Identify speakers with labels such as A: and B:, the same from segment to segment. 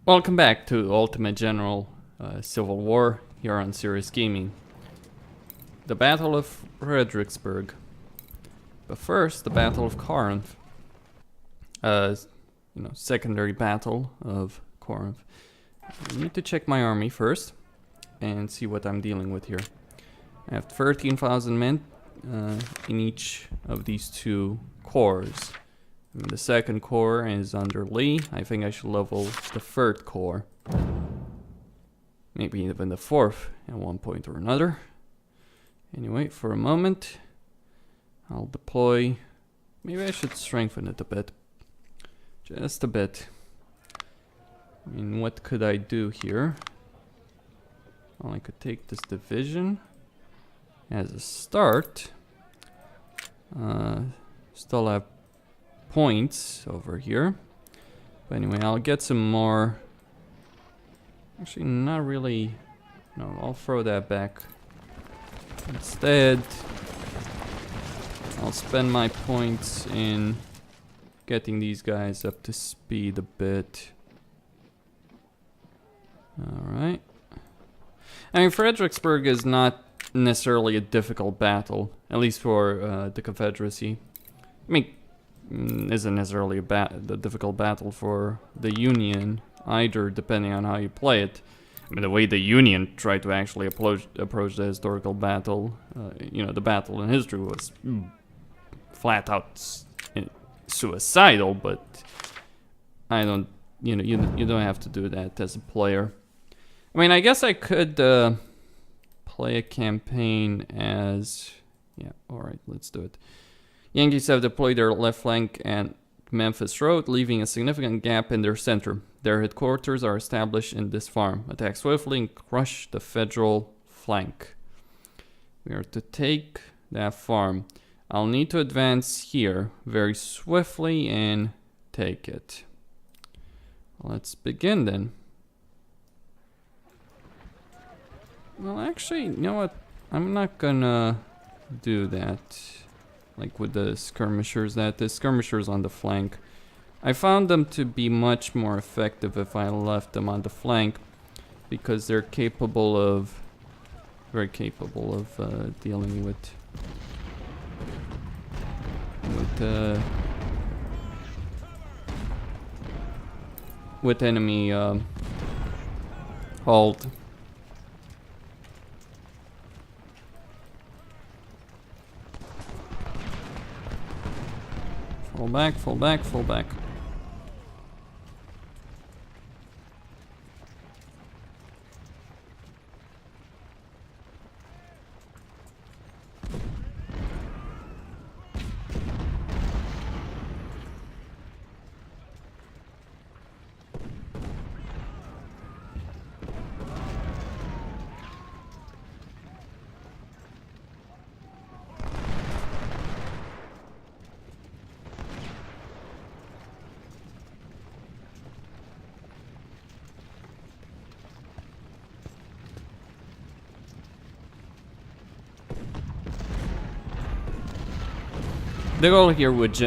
A: Welcome back to Ultimate General Civil War here on Serious Gaming. The Battle of Fredericksburg. But first, the Battle of Corinth. Secondary battle of Corinth. I need to check my army first and see what I'm dealing with here. I have 13,000 men in each of these two corps. The second corps is under Lee. I think I should level the third corps. Maybe even the fourth at one point or another. Anyway, for a moment, I'll deploy. Maybe I should strengthen it a bit. Just a bit. I mean, what could I do here? Well, I could take this division as a start. Still have points over here. But anyway, I'll get some more. Actually, not really. No, I'll throw that back. Instead, I'll spend my points in getting these guys up to speed a bit. Alright. I mean, Fredericksburg is not necessarily a difficult battle, at least for the Confederacy. I mean, isn't necessarily a difficult battle for the Union either, depending on how you play it. I mean, the way the Union tried to actually approach the historical battle, the battle in history was flat out suicidal, but I don't, you don't have to do that as a player. I mean, I guess I could play a campaign as, yeah, alright, let's do it. Yankees have deployed their left flank and Memphis Road, leaving a significant gap in their center. Their headquarters are established in this farm. Attack swiftly and crush the federal flank. We are to take that farm. I'll need to advance here very swiftly and take it. Let's begin then. Well, actually, you know what? I'm not gonna do that. Like with the skirmishers, the skirmishers on the flank. I found them to be much more effective if I left them on the flank, because they're very capable of dealing with enemy hold. Fall back, fall back, fall back. The goal here with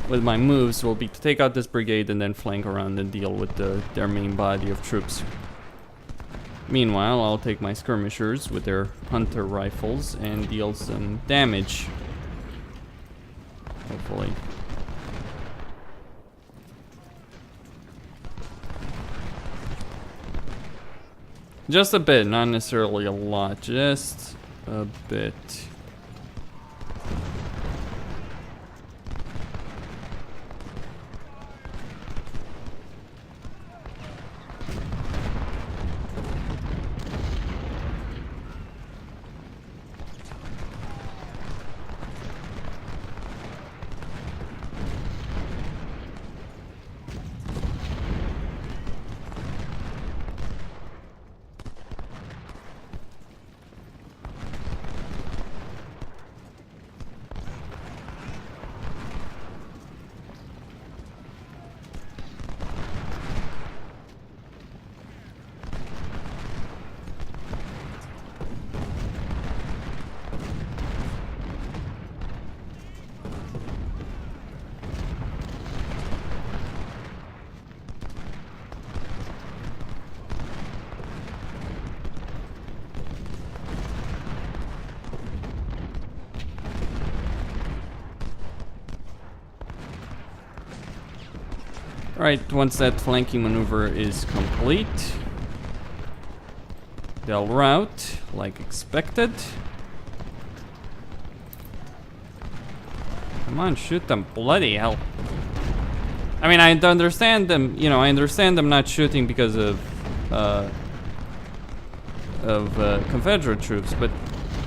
A: my moves will be to take out this brigade and then flank around and deal with their main body of troops. Meanwhile, I'll take my skirmishers with their hunter rifles and deal some damage. Hopefully. Just a bit, not necessarily a lot, just a bit. Alright, once that flanking maneuver is complete, they'll rout like expected. Come on, shoot them. Bloody hell. I mean, I understand them, you know, I understand them not shooting because of Confederate troops, but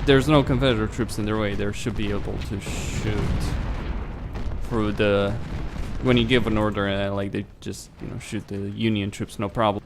A: there's no Confederate troops in their way. They should be able to shoot through the... When you give an order, like, they just, you know, shoot the Union troops, no problem.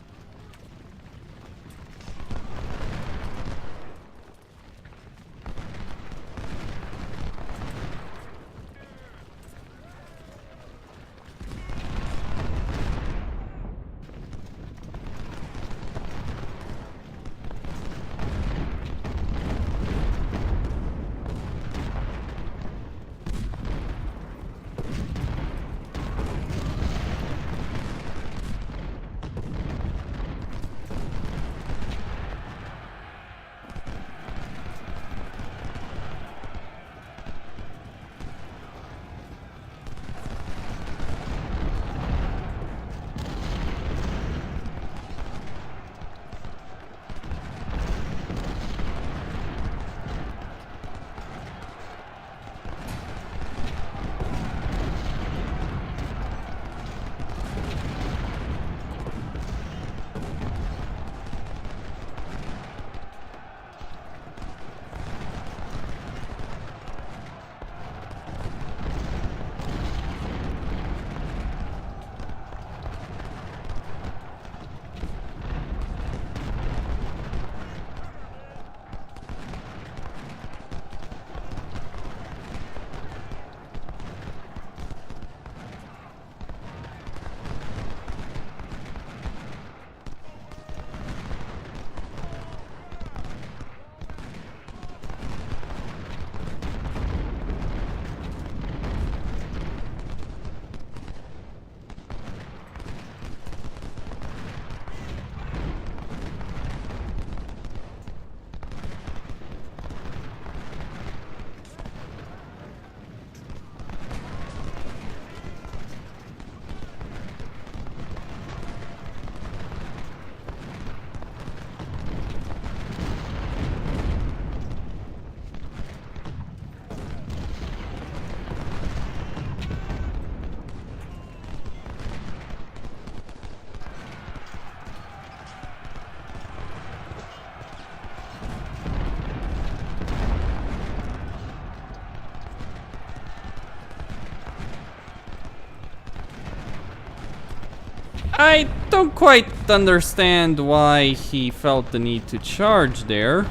A: I don't quite understand why he felt the need to charge there.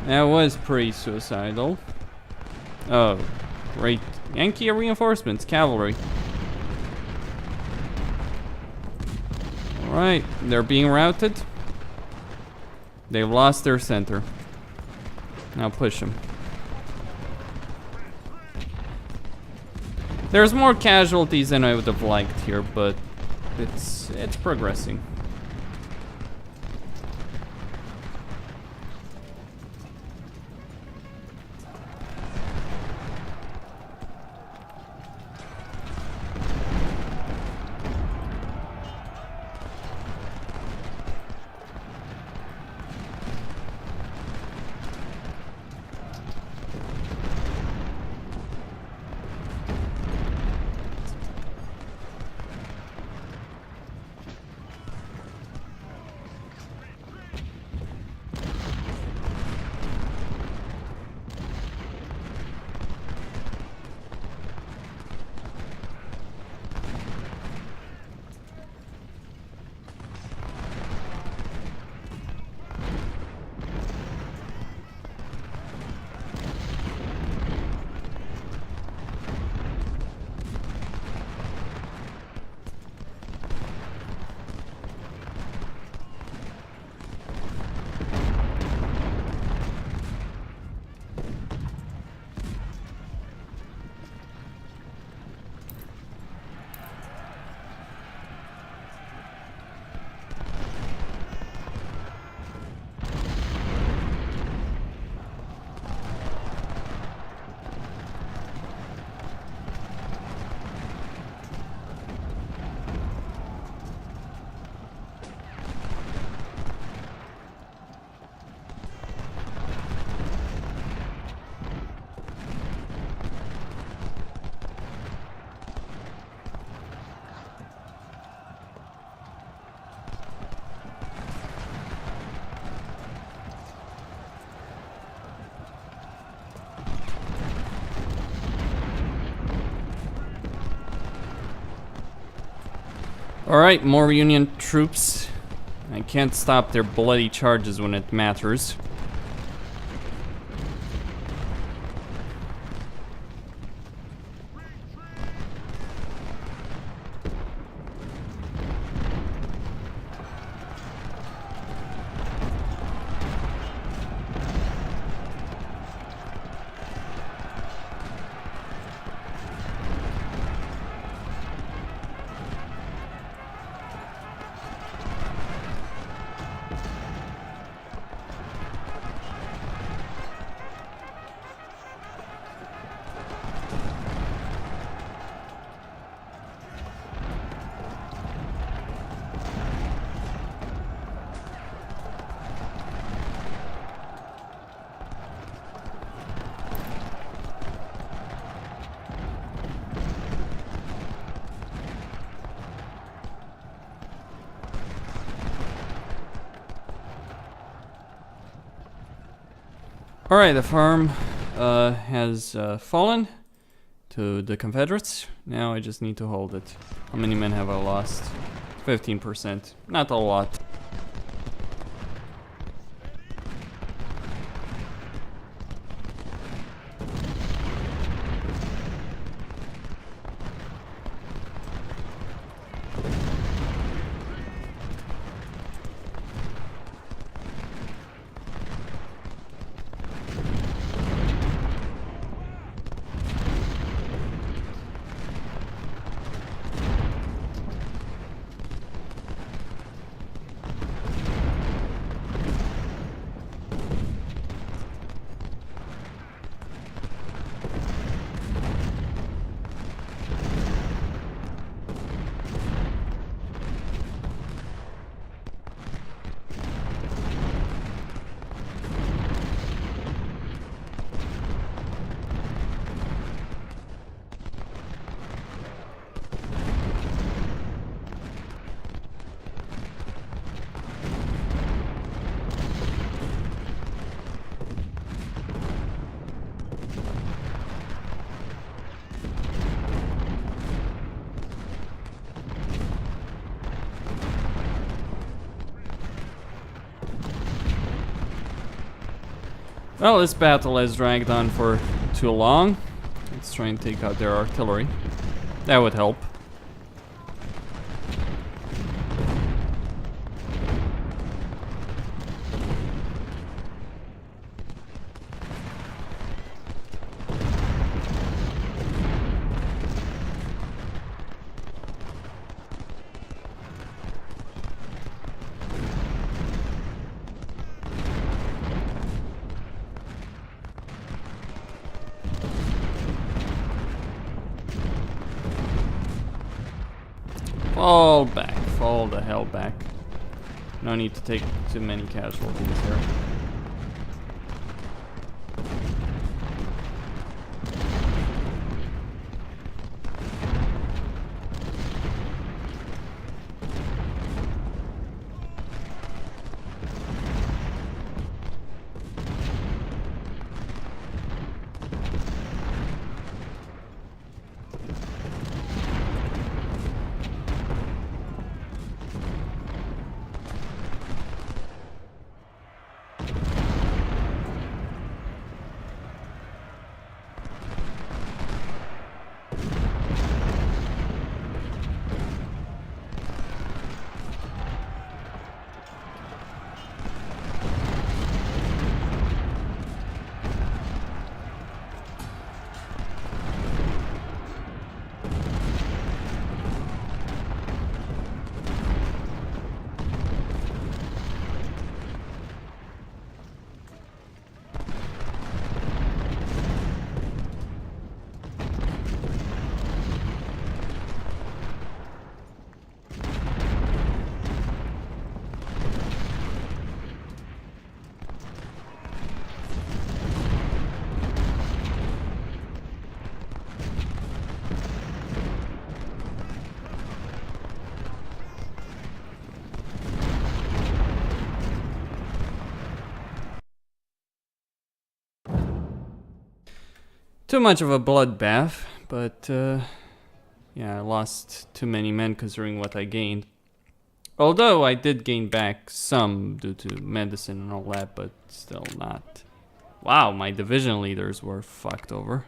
A: That was pretty suicidal. Oh, great. Yankee reinforcements, cavalry. Alright, they're being routed. They've lost their center. Now push them. There's more casualties than I would have liked here, but it's progressing. Alright, more Union troops. I can't stop their bloody charges when it matters. Alright, the farm has fallen to the Confederates. Now I just need to hold it. How many men have I lost? 15%. Not a lot. Well, this battle has dragged on for too long. Let's try and take out their artillery. That would help. Fall back. Fall the hell back. No need to take too many casualties here. Too much of a bloodbath, but Yeah, I lost too many men considering what I gained. Although I did gain back some due to medicine and all that, but still not. Wow, my division leaders were fucked over.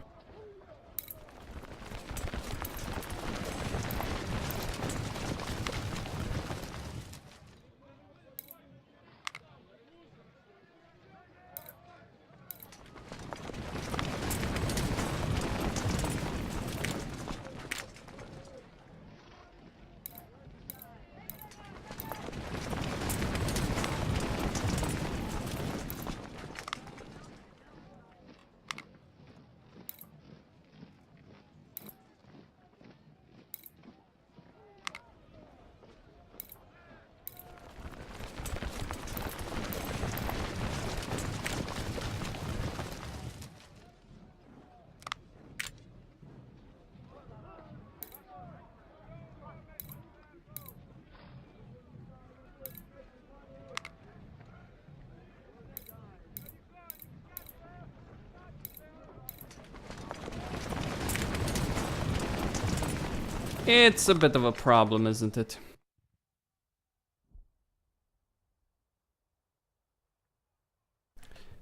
A: It's a bit of a problem, isn't it?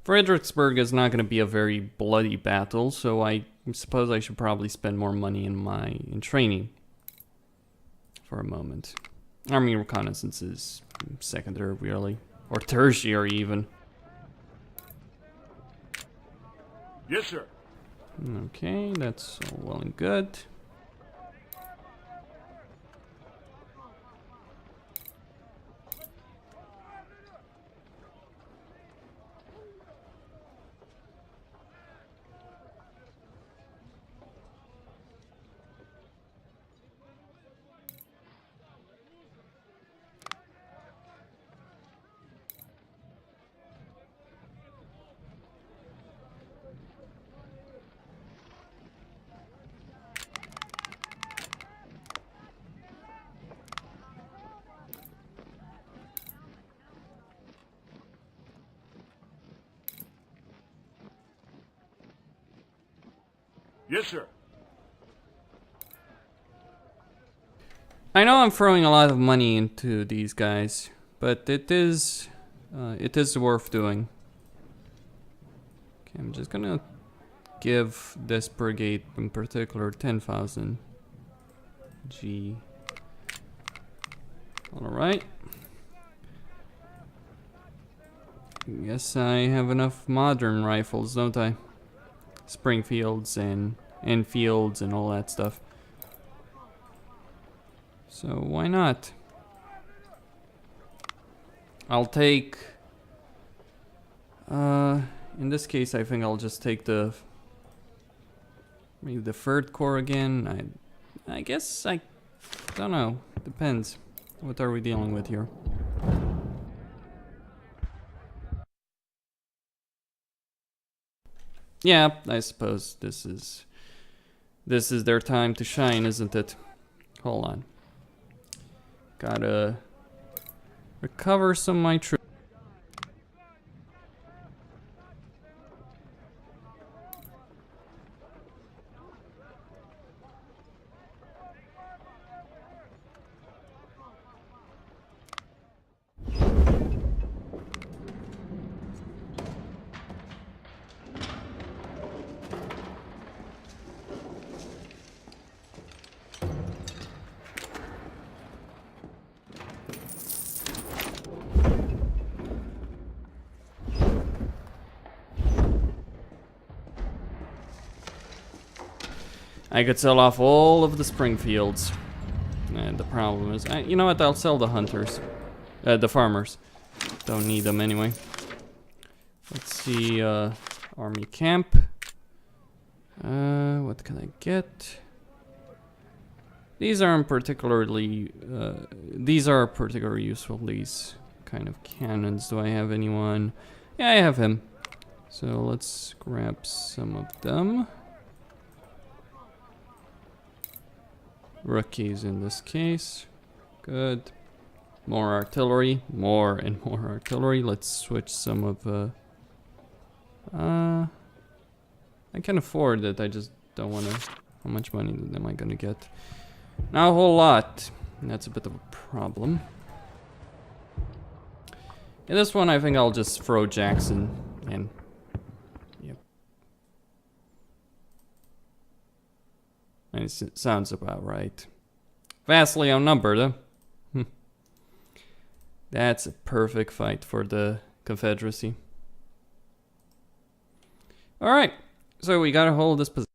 A: Fredericksburg is not going to be a very bloody battle, so I suppose I should probably spend more money in training for a moment. Army reconnaissance is secondary, really, or tertiary even.
B: Yes, sir.
A: Okay, that's all well and good.
B: Yes, sir.
A: I know I'm throwing a lot of money into these guys, but it is worth doing. Okay, I'm just gonna give this brigade in particular 10,000 G. Alright. Guess I have enough modern rifles, don't I? Springfields and Enfields and all that stuff. So why not? I'll take... in this case I think I'll just take maybe the 3rd Corps again. I guess I don't know. Depends. What are we dealing with here? Yeah, I suppose this is their time to shine, isn't it? Hold on. Gotta recover some of my troops. I could sell off all of the Springfields. And the problem is, you know what, I'll sell the hunters. The farmers. Don't need them anyway. Let's see, army camp. What can I get? These aren't particularly, these are particularly useful, these kind of cannons. Do I have anyone? Yeah, I have him. So let's grab some of them. Rookies in this case. Good. More artillery. More and more artillery. Let's switch some of... I can afford it. I just don't want to... How much money am I going to get? Not a whole lot. That's a bit of a problem. In this one, I think I'll just throw Jackson in. Yep. And it sounds about right. Vastly outnumbered, huh? That's a perfect fight for the Confederacy. Alright, so we gotta hold this position.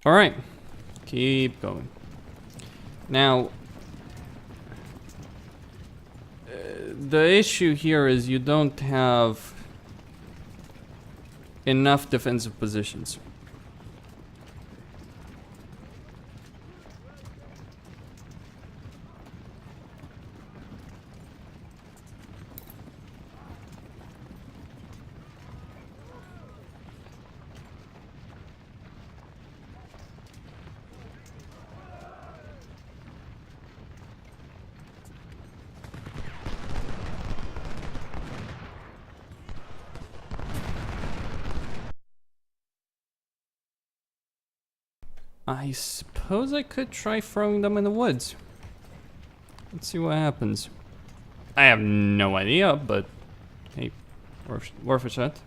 A: Alright, keep going. Now, the issue here is you don't have enough defensive positions. I suppose I could try throwing them in the woods. Let's see what happens. I have no idea, but hey, worth a shot.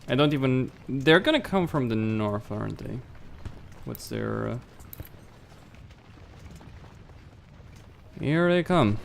A: I don't even... They're gonna come from the north, aren't they? What's their... Here they come.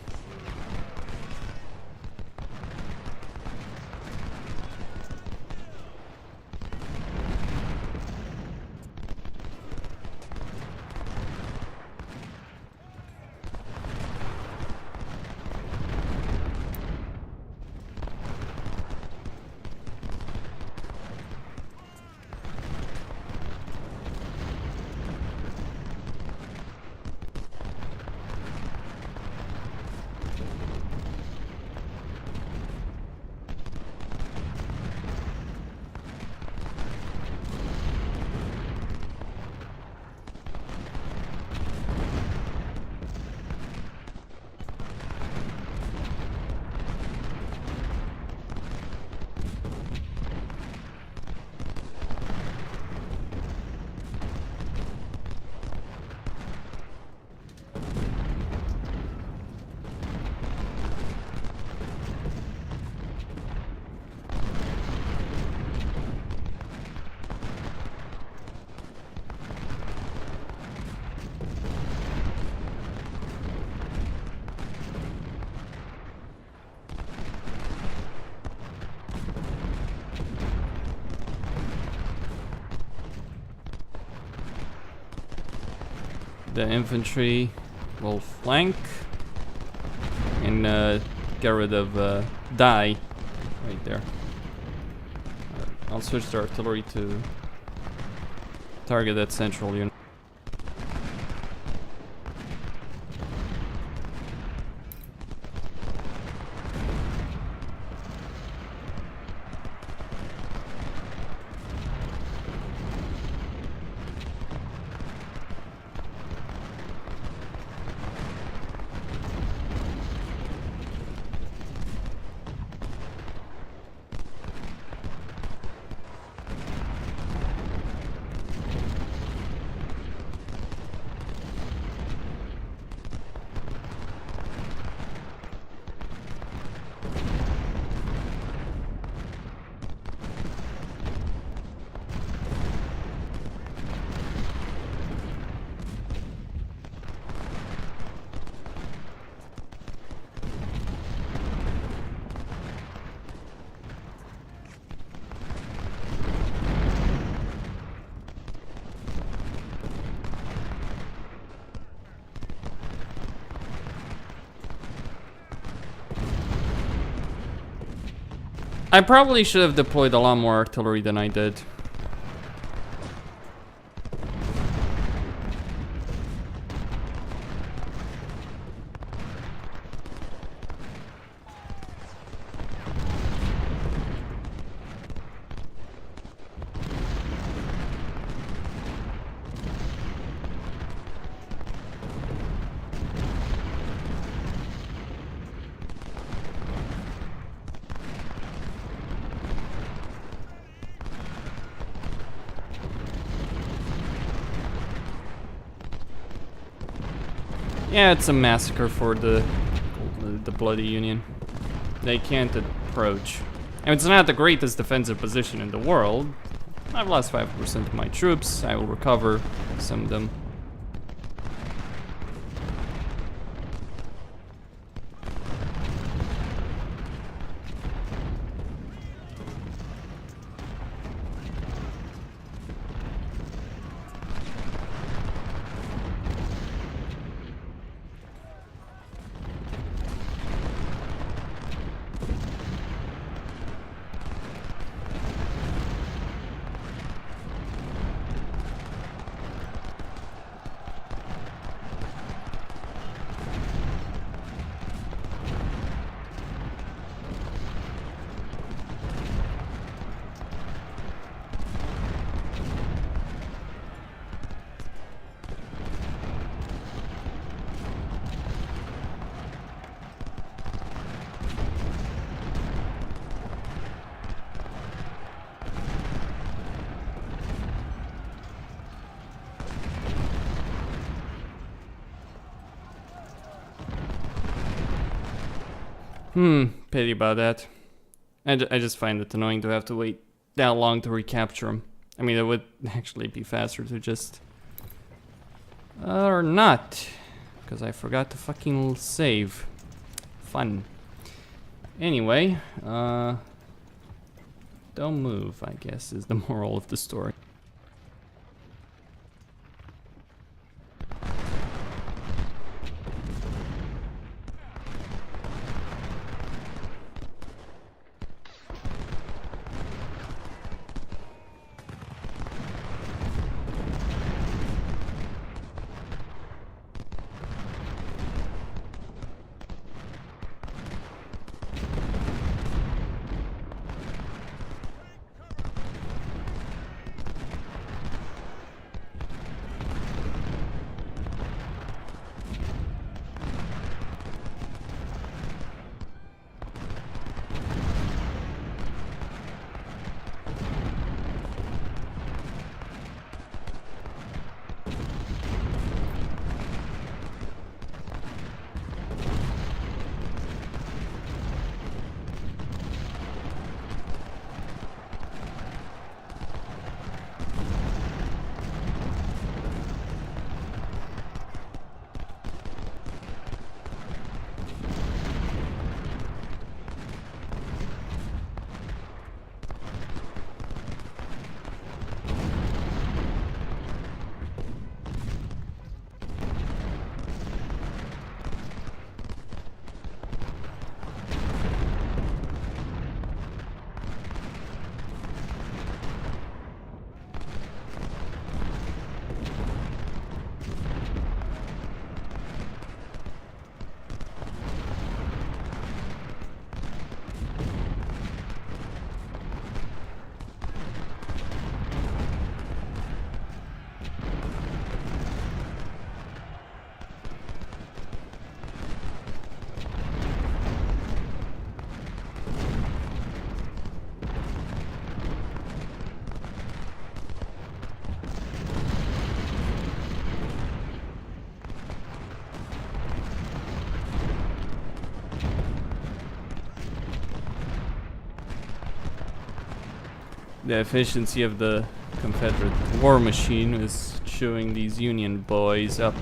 A: The infantry will flank and get rid of die right there. I'll switch the artillery to target that central unit. I probably should have deployed a lot more artillery than I did. Yeah, it's a massacre for the bloody Union. They can't approach. And it's not the greatest defensive position in the world. I've lost 5% of my troops. I will recover some of them. Pity about that. I just find it annoying to have to wait that long to recapture them. I mean, it would actually be faster to just... or not. Because I forgot to fucking save. Fun. Anyway, don't move, I guess, is the moral of the story. The efficiency of the Confederate war machine is chewing these Union boys up.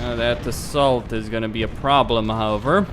A: That assault is gonna be a problem, however.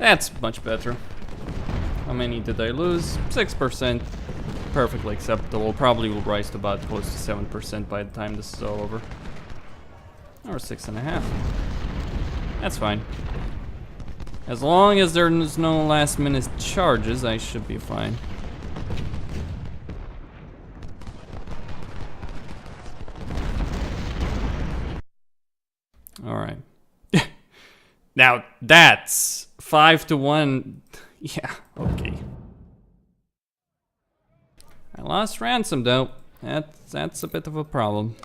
A: That's much better. How many did I lose? 6%. Perfectly acceptable. Probably will rise to about close to 7% by the time this is all over. Or 6.5. That's fine. As long as there's no last minute charges, I should be fine. Alright. Now that's 5-1. Yeah, okay. I lost ransom though. That's a bit of a problem.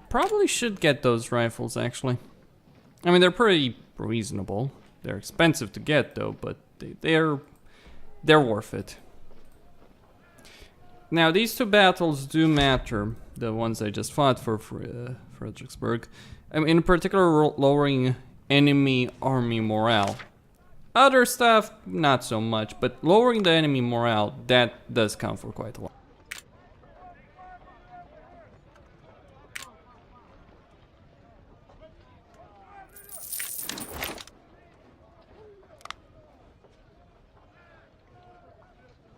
A: Probably should get those rifles, actually. I mean, they're pretty reasonable. They're expensive to get, though, but they're worth it. Now, these two battles do matter. The ones I just fought for Fredericksburg. I mean, in particular, lowering enemy army morale. Other stuff, not so much, but lowering the enemy morale, that does count for quite a lot.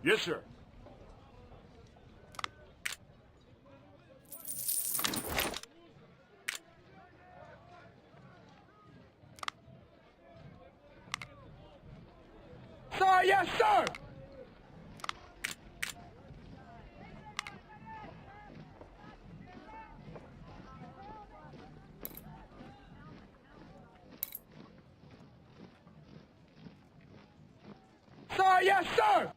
B: Yes, sir. Sir, yes, sir! Sir, yes, sir!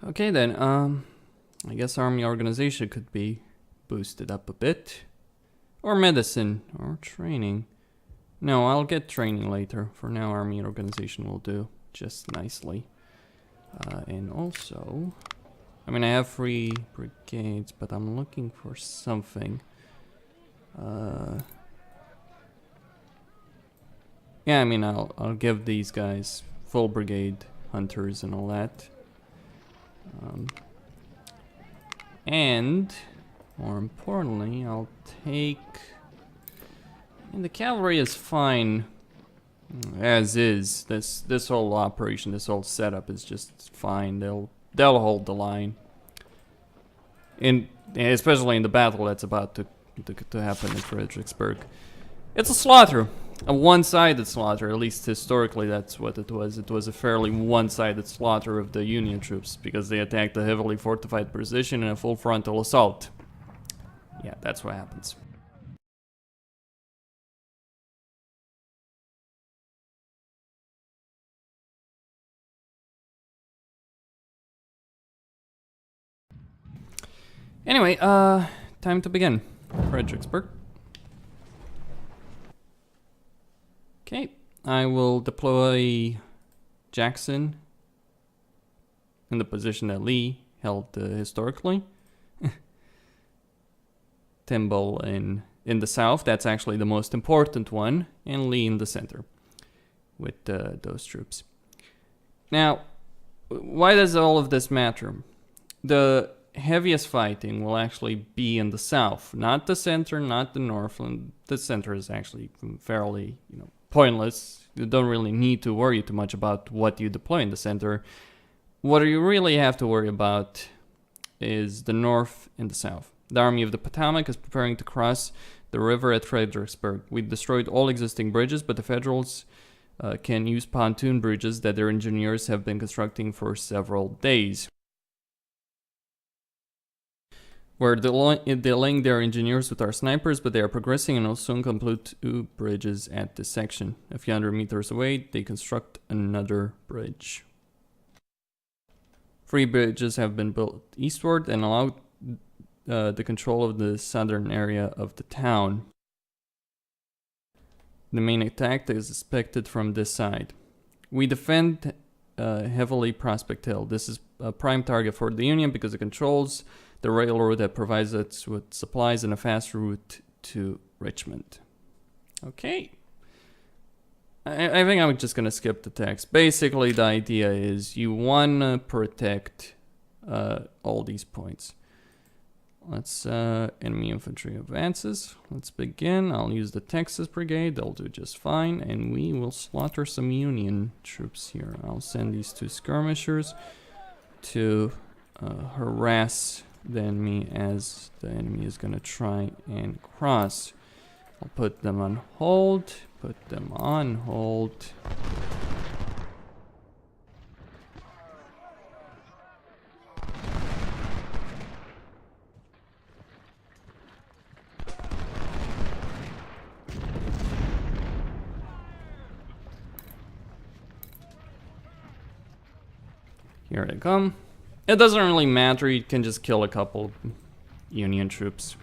A: Okay then, I guess army organization could be boosted up a bit. Or medicine, or training. No, I'll get training later. For now, army organization will do just nicely. And also, I mean, I have 3 brigades, but I'm looking for something. Yeah, I mean, I'll give these guys full brigade hunters and all that. And more importantly, I'll take. And the cavalry is fine as is. This whole operation, this whole setup is just fine. They'll hold the line. Especially in the battle that's about to happen in Fredericksburg. It's a slaughter. A one-sided slaughter, at least historically that's what it was. It was a fairly one-sided slaughter of the Union troops because they attacked a heavily fortified position in a full frontal assault. Yeah, that's what happens. Anyway, time to begin. Fredericksburg. Okay, I will deploy Jackson in the position that Lee held historically. Timble in the south. That's actually the most important one, and Lee in the center with those troops. Now, why does all of this matter? The heaviest fighting will actually be in the south, not the center, not the north. And the center is actually fairly, pointless. You don't really need to worry too much about what you deploy in the center. What you really have to worry about is the north and the south. The Army of the Potomac is preparing to cross the river at Fredericksburg. We destroyed all existing bridges, but the Federals can use pontoon bridges that their engineers have been constructing for several days. We're delaying their engineers with our snipers, but they are progressing and will soon complete 2 bridges at this section. A few hundred meters away, they construct another bridge. 3 bridges have been built eastward and allow the control of the southern area of the town. The main attack is expected from this side. We defend heavily Prospect Hill. This is a prime target for the Union because it controls the railroad that provides us with supplies and a fast route to Richmond. Okay. I think I'm just gonna skip the text. Basically, the idea is you wanna protect all these points. Let's enemy infantry advances. Let's begin. I'll use the Texas Brigade. They'll do just fine, and we will slaughter some Union troops here. I'll send these 2 skirmishers to harass the enemy as the enemy is gonna try and cross. I'll put them on hold. Put them on hold. Here they come. It doesn't really matter, you can just kill a couple Union troops.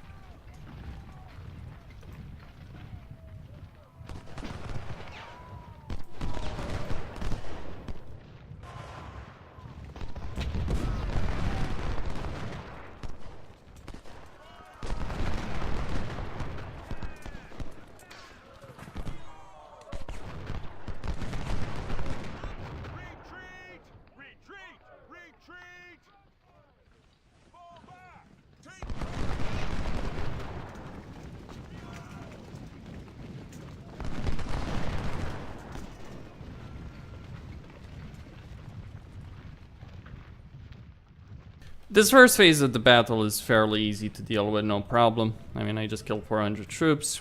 A: This first phase of the battle is fairly easy to deal with, no problem. I mean, I just killed 400 troops.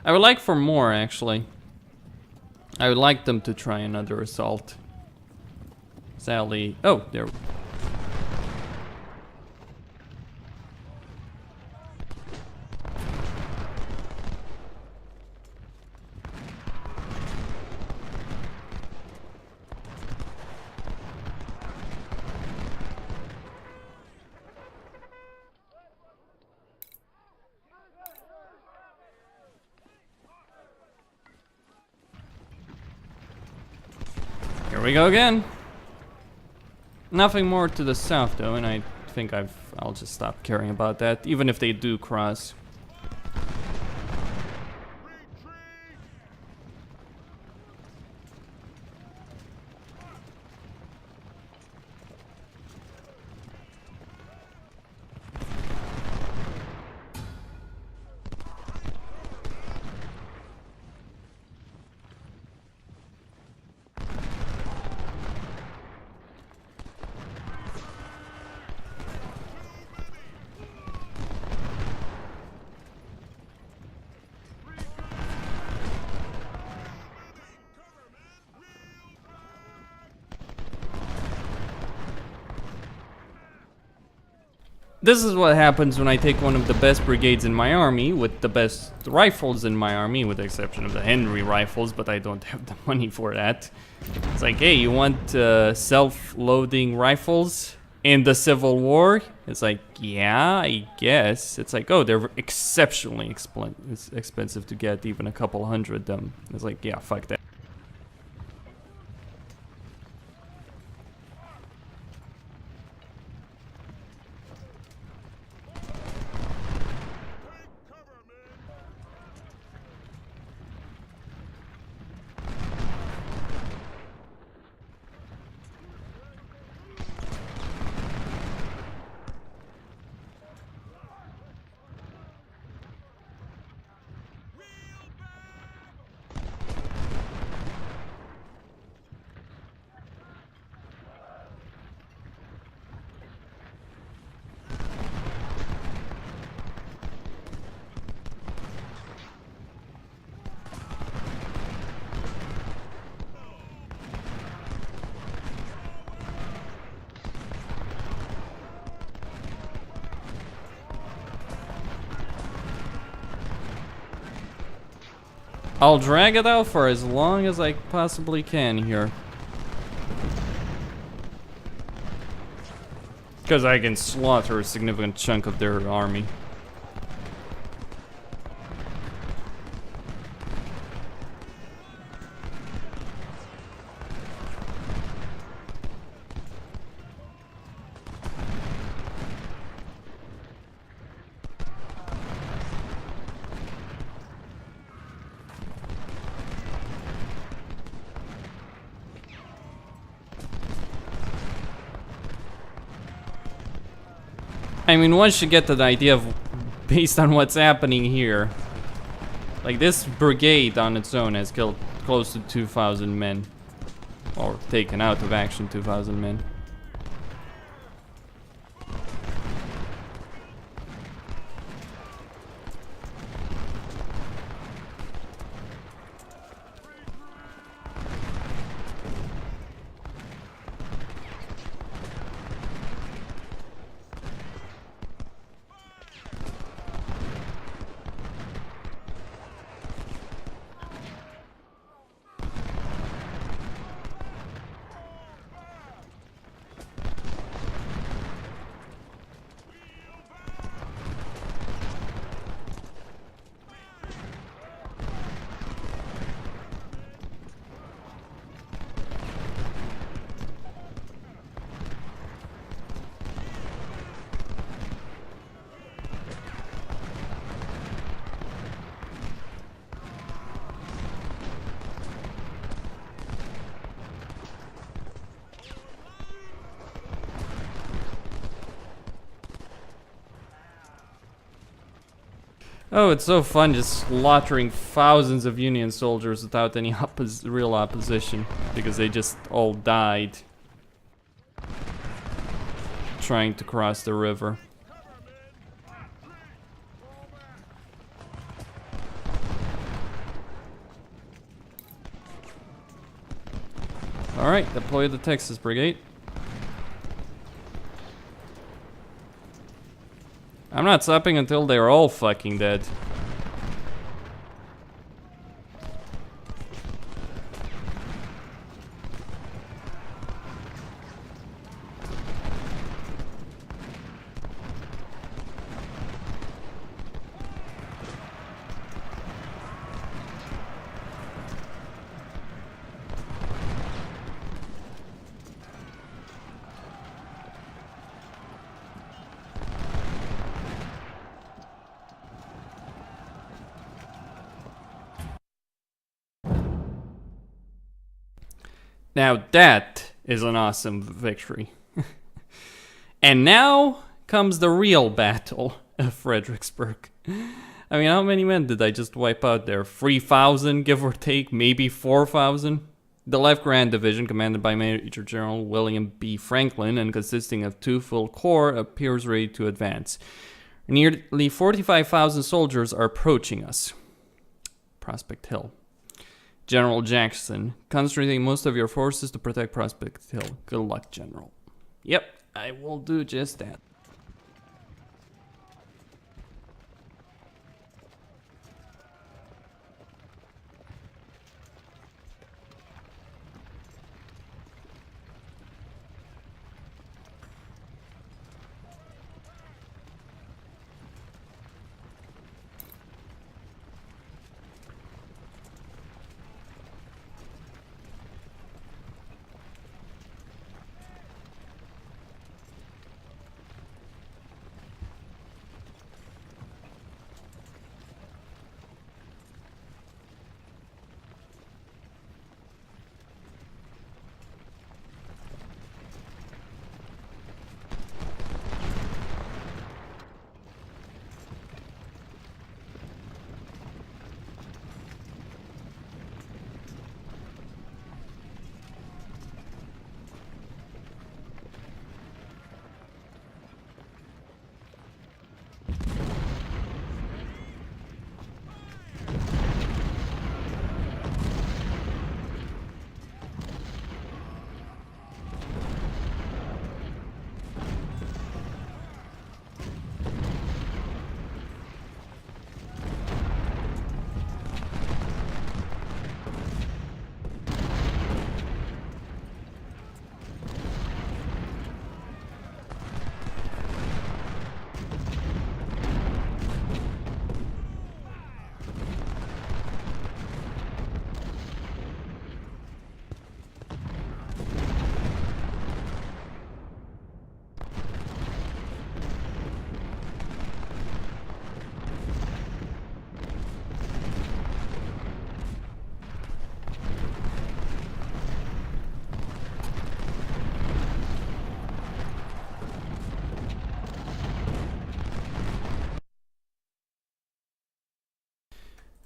A: I would like for more, actually. I would like them to try another assault. Sadly... Oh, there... Here we go again. Nothing more to the south though, and I think I'll just stop caring about that, even if they do cross. This is what happens when I take one of the best brigades in my army with the best rifles in my army, with the exception of the Henry rifles, but I don't have the money for that. It's like, hey, you want self-loading rifles in the Civil War? It's like, yeah, I guess. It's like, oh, they're exceptionally expensive to get, even a couple hundred of them. It's like, yeah, fuck that. I'll drag it out for as long as I possibly can here. Because I can slaughter a significant chunk of their army. I mean, one should get to the idea of, based on what's happening here. Like, this brigade on its own has killed close to 2,000 men. Or taken out of action 2,000 men. Oh, it's so fun just slaughtering thousands of Union soldiers without any real opposition. Because they just all died trying to cross the river. Alright, deploy the Texas Brigade. I'm not stopping until they're all fucking dead. Now that is an awesome victory. And now comes the real battle of Fredericksburg. I mean, how many men did I just wipe out there? 3,000, give or take, maybe 4,000? The Left Grand Division, commanded by Major General William B. Franklin and consisting of 2 full corps, appears ready to advance. Nearly 45,000 soldiers are approaching us. Prospect Hill. General Jackson, concentrating most of your forces to protect Prospect Hill. Good luck, General. Yep, I will do just that.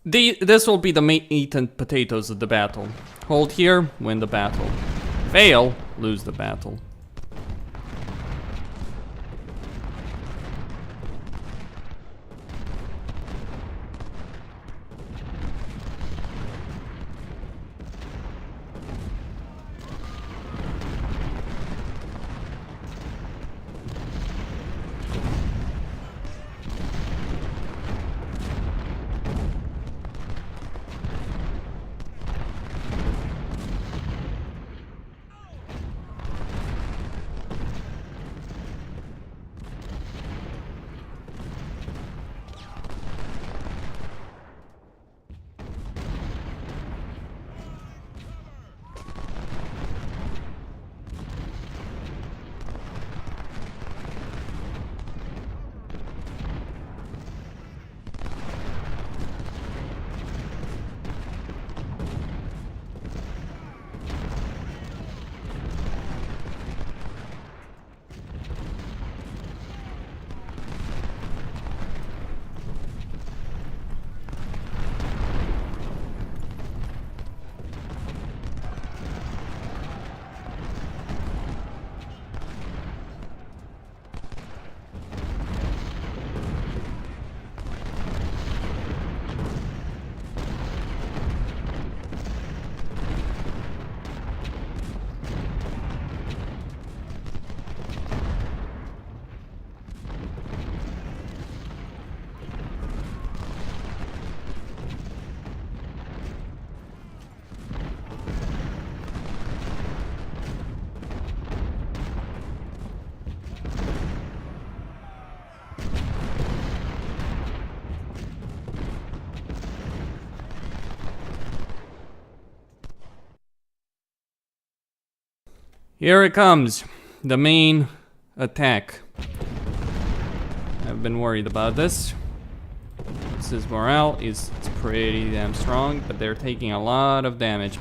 A: This will be the meat and potatoes of the battle. Hold here, win the battle. Fail, lose the battle. Here it comes, the main attack. I've been worried about this. This morale is pretty damn strong, but they're taking a lot of damage.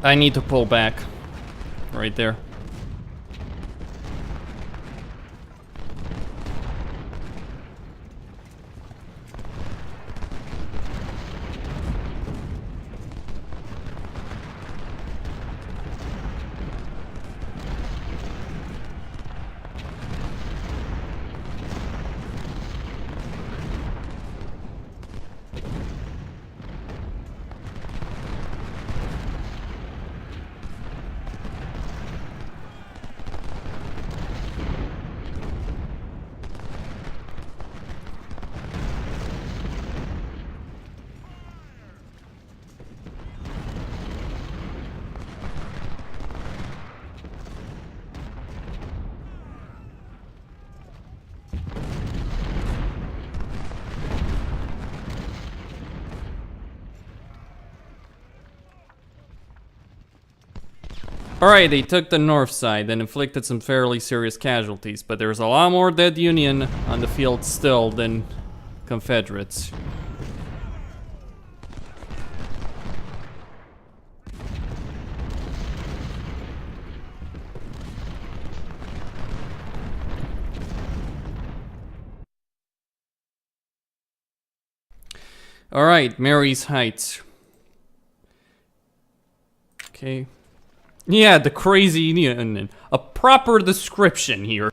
A: I need to pull back. Right there. Alright, they took the north side and inflicted some fairly serious casualties, but there's a lot more dead Union on the field still than Confederates. Alright, Mary's Heights. Okay. Yeah, the crazy Indian. A proper description here.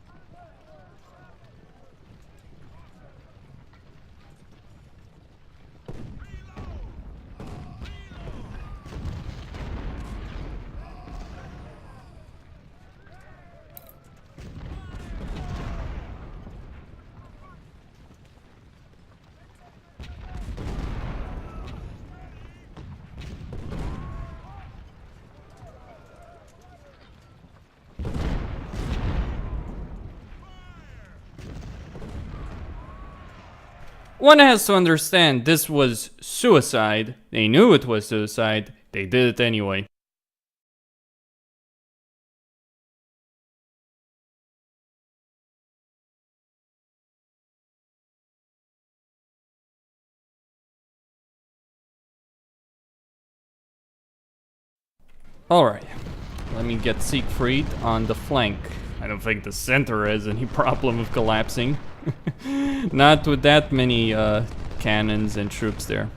A: One has to understand this was suicide. They knew it was suicide. They did it anyway. Alright, let me get Siegfried on the flank. I don't think the center has any problem of collapsing. Not with that many cannons and troops there.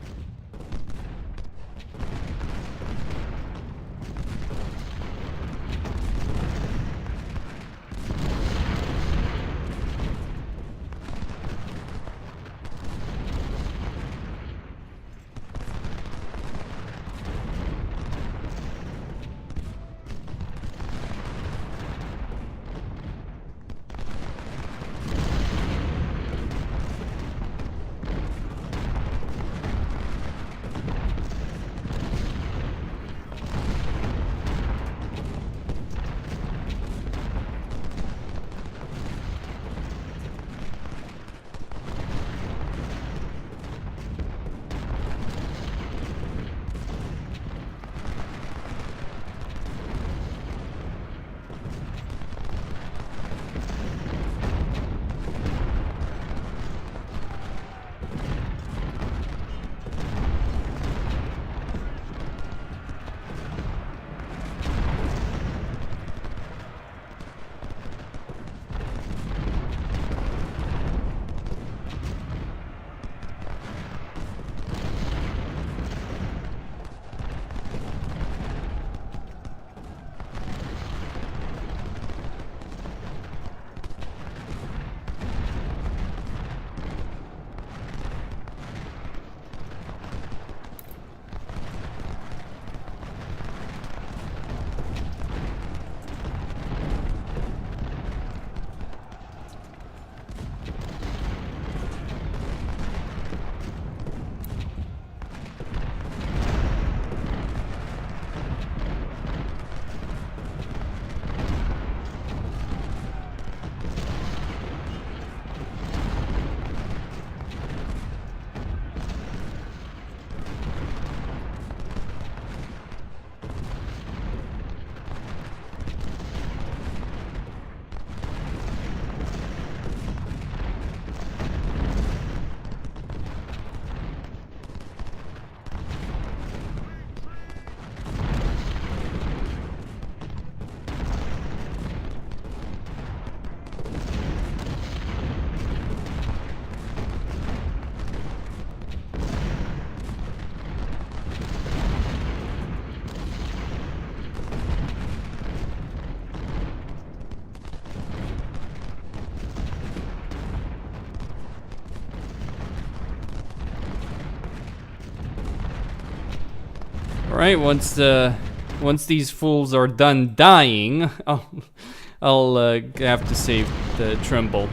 A: Alright, once these fools are done dying, I'll have to save the Trimble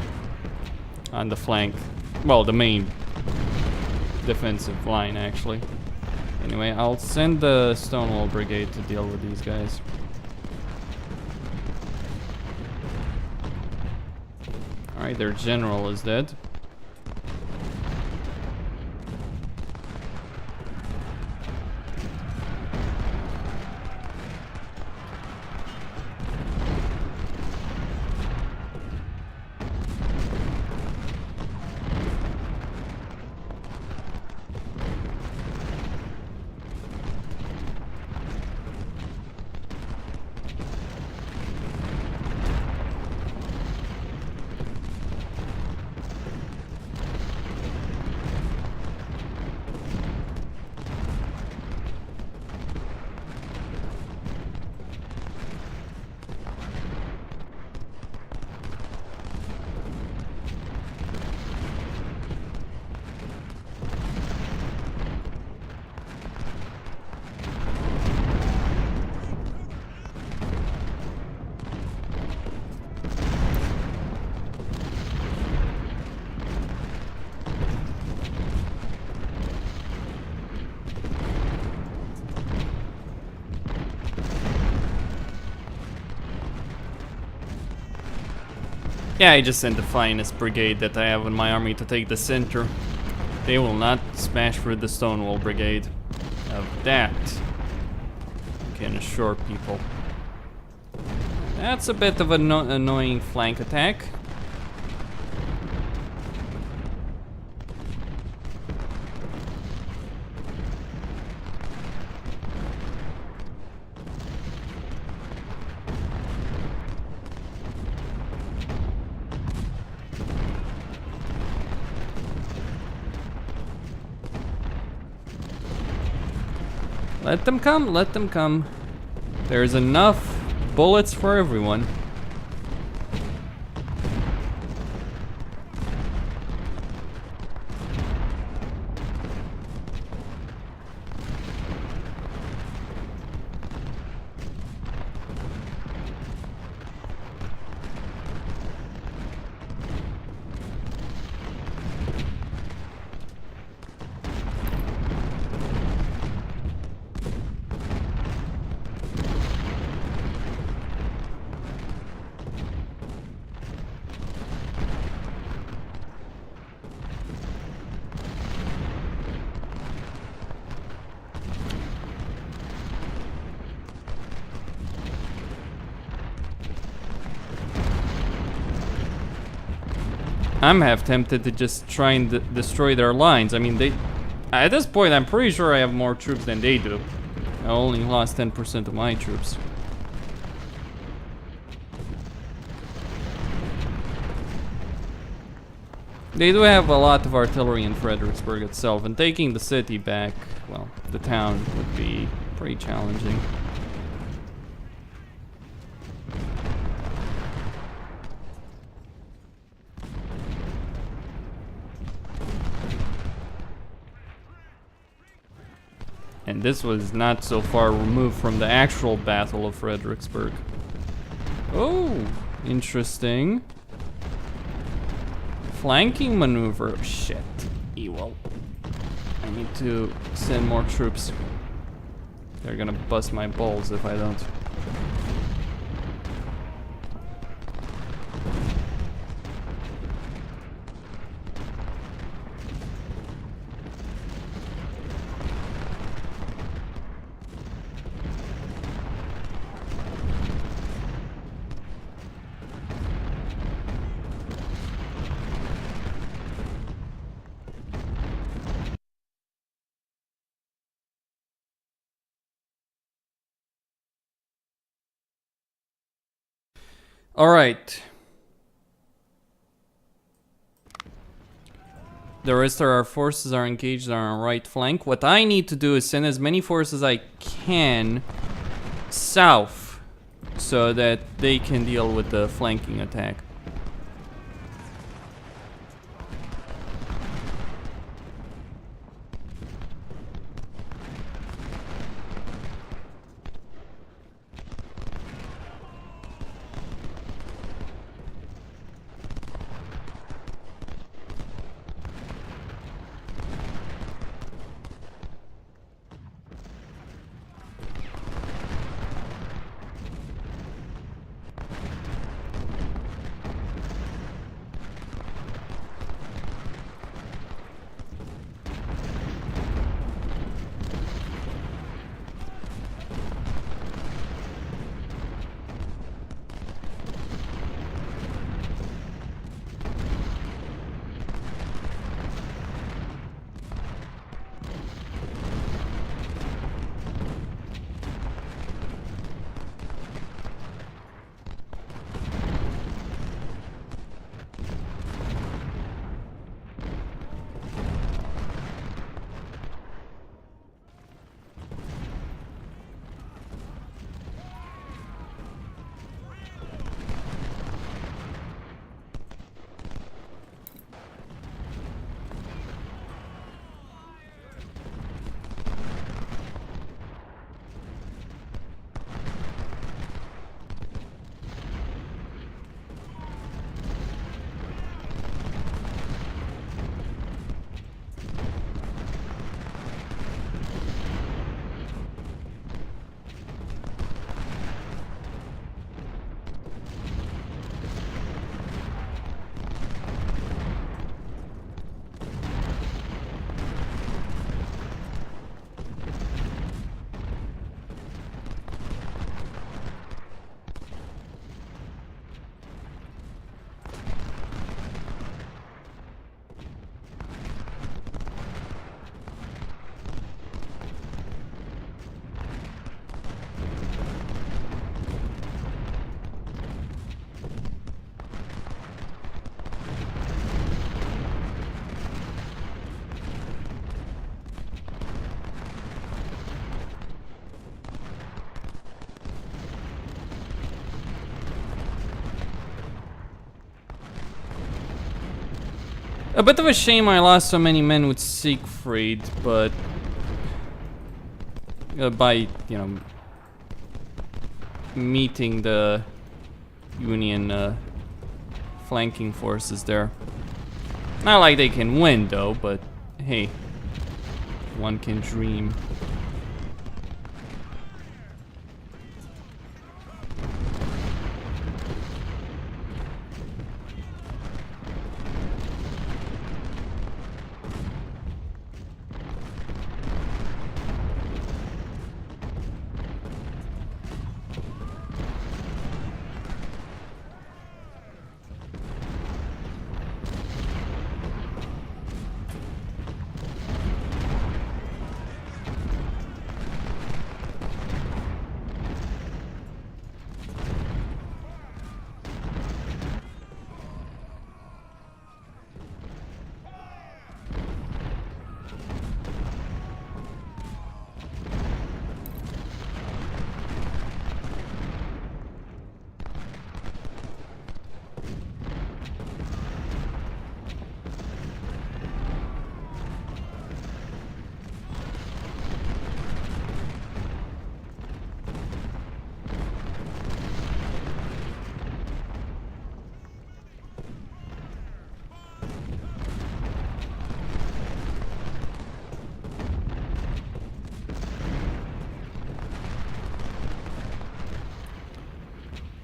A: on the flank. Well, the main defensive line, actually. Anyway, I'll send the Stonewall Brigade to deal with these guys. Alright, their general is dead. Yeah, I just sent the finest brigade that I have in my army to take the center. They will not smash through the Stonewall Brigade. Of that, I can assure people. That's a bit of an annoying flank attack. Let them come, let them come. There's enough bullets for everyone. I'm half tempted to just try and destroy their lines. I mean, at this point, I'm pretty sure I have more troops than they do. I only lost 10% of my troops. They do have a lot of artillery in Fredericksburg itself, and taking the city back, well, the town, would be pretty challenging. And this was not so far removed from the actual Battle of Fredericksburg. Oh, interesting. Flanking maneuver. Shit. Ewell. I need to send more troops. They're gonna bust my balls if I don't. All right. The rest of our forces are engaged on our right flank. What I need to do is send as many forces as I can south so that they can deal with the flanking attack. A bit of a shame I lost so many men with Siegfried, but by, you know, meeting the Union flanking forces there. Not like they can win though, but hey, one can dream.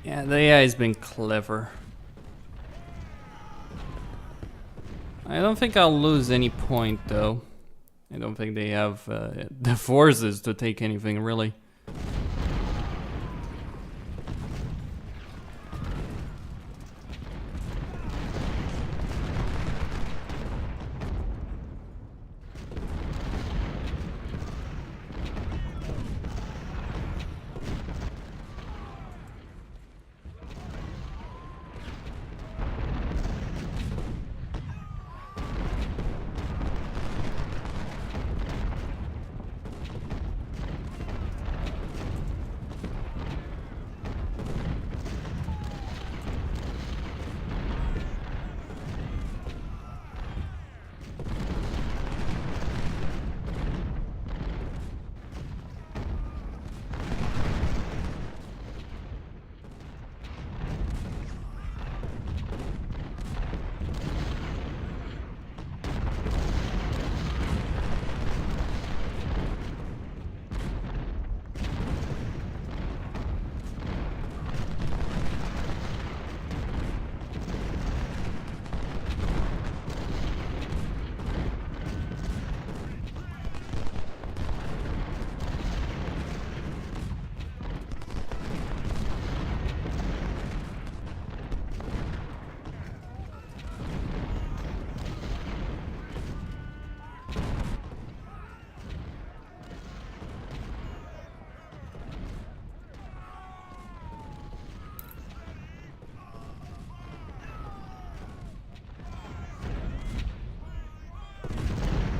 A: Yeah, the AI has been clever. I don't think I'll lose any point though. I don't think they have the forces to take anything really.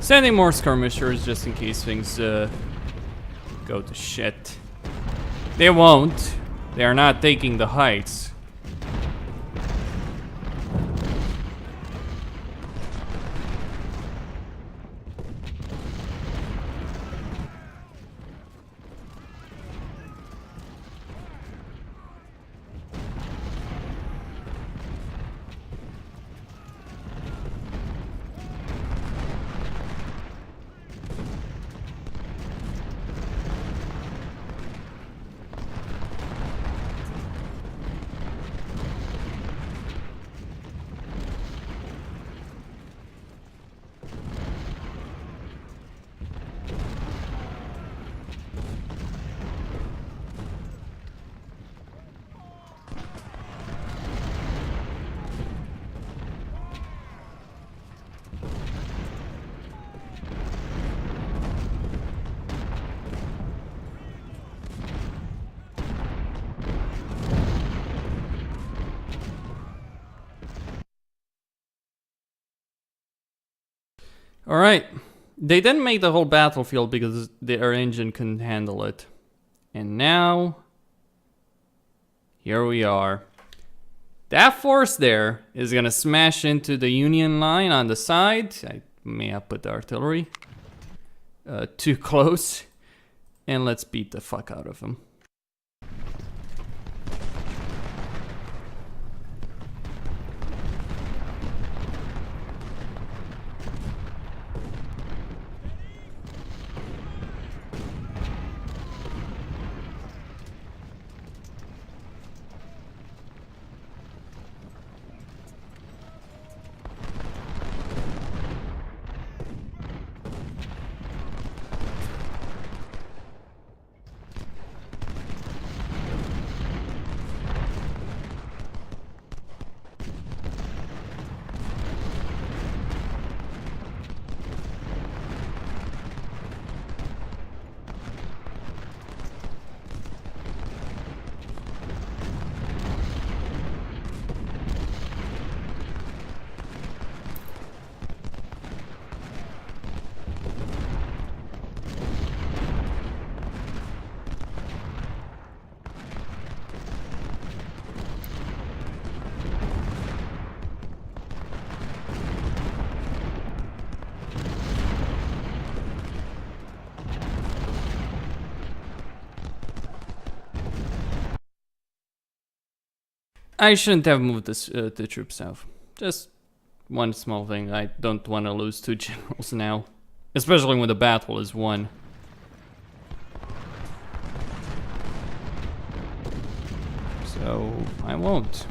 A: Sending more skirmishers just in case things go to shit. They won't. They are not taking the heights. Alright, they didn't make the whole battlefield because their engine couldn't handle it. And now, here we are. That force there is gonna smash into the Union line on the side. I may have put the artillery too close. And let's beat the fuck out of them. I shouldn't have moved the troops south. Just one small thing. I don't want to lose 2 generals now. Especially when the battle is won. So, I won't.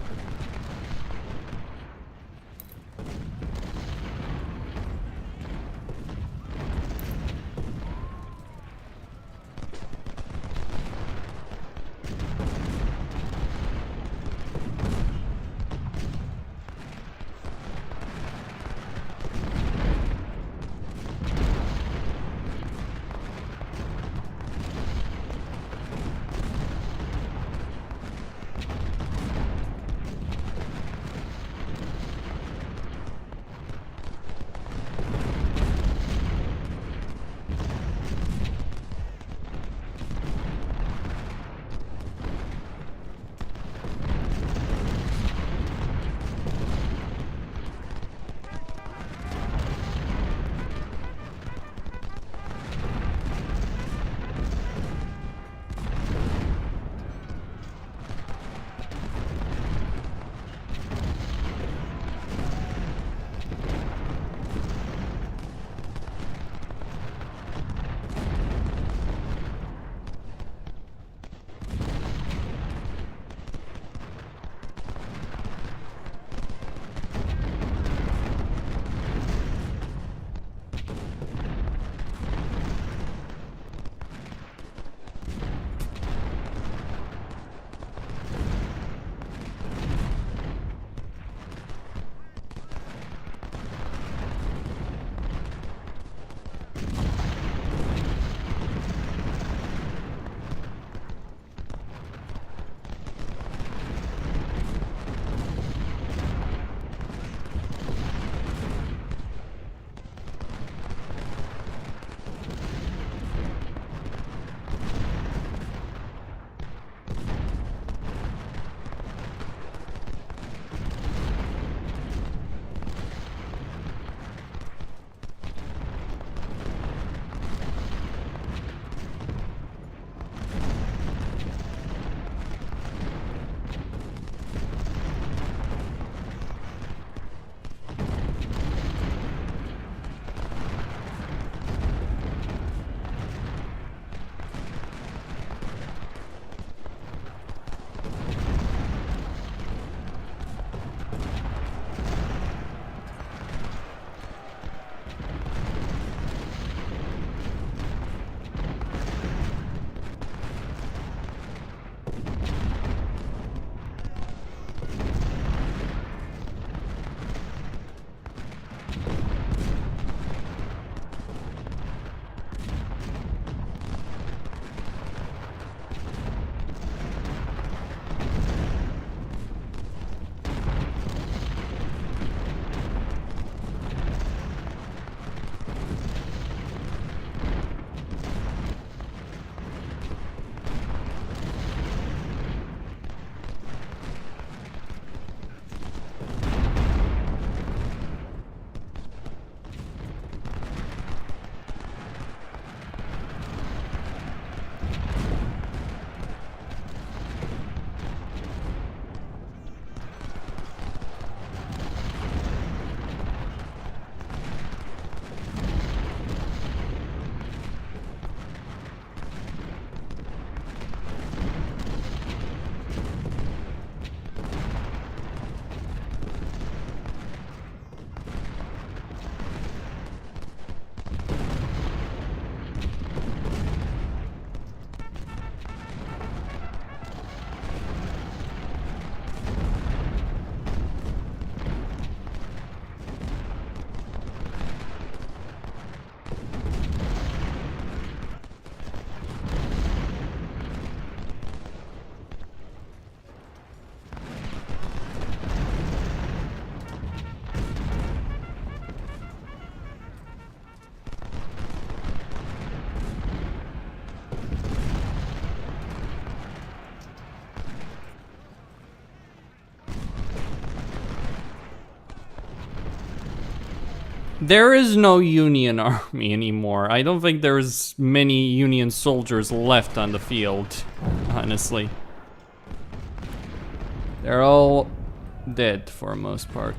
A: There is no Union army anymore. I don't think there's many Union soldiers left on the field, honestly. They're all dead for the most part.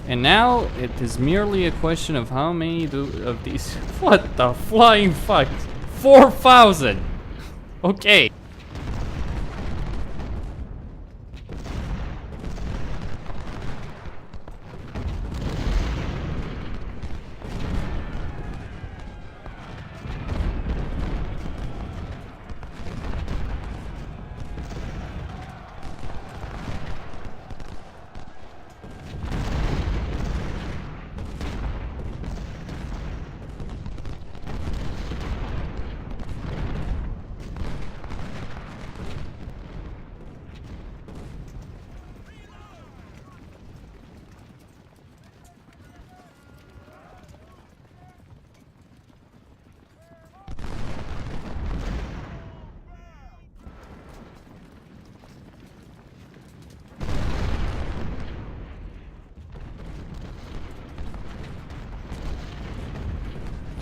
A: And now it is merely a question of how many of these. What the flying fuck? 4,000! Okay.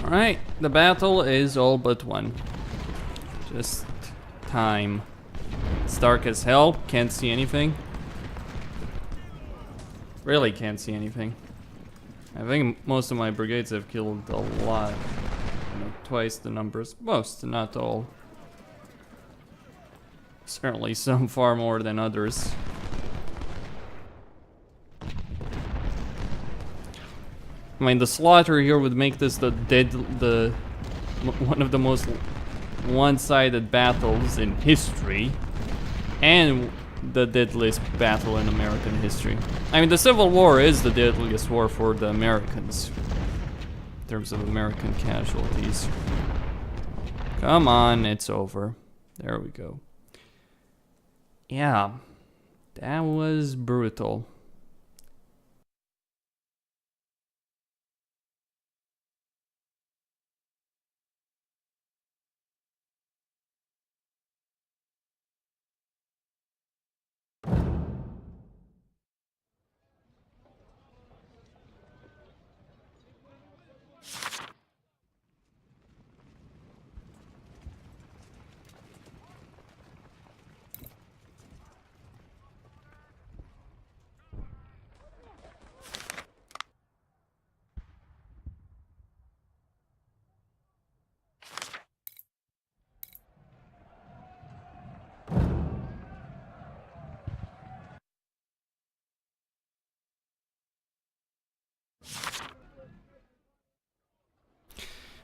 A: Alright, the battle is all but won. Just time. It's dark as hell, can't see anything. Really can't see anything. I think most of my brigades have killed a lot. You know, twice the numbers. Most, not all. Certainly some far more than others. I mean, the slaughter here would make this one of the most one-sided battles in history, and the deadliest battle in American history. I mean, the Civil War is the deadliest war for the Americans, in terms of American casualties. Come on, it's over. There we go. Yeah, that was brutal.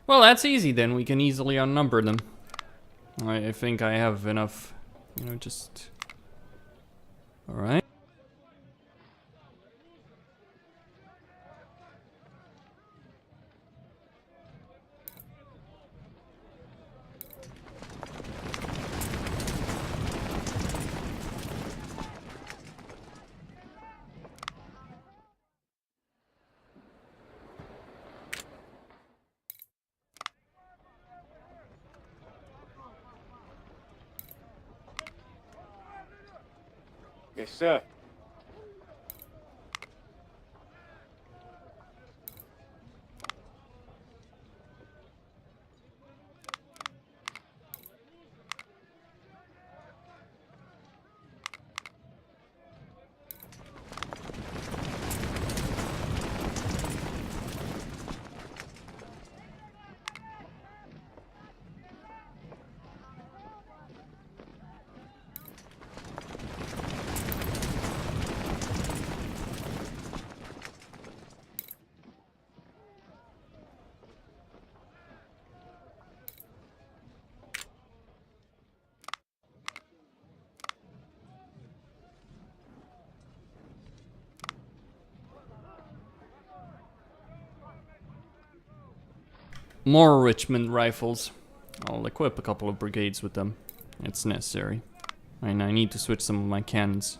A: Well, that's easy then. We can easily outnumber them. I think I have enough, you know, just... Alright.
B: Yes, sir.
A: more Richmond rifles. I'll equip a couple of brigades with them. It's necessary. And I need to switch some of my cannons.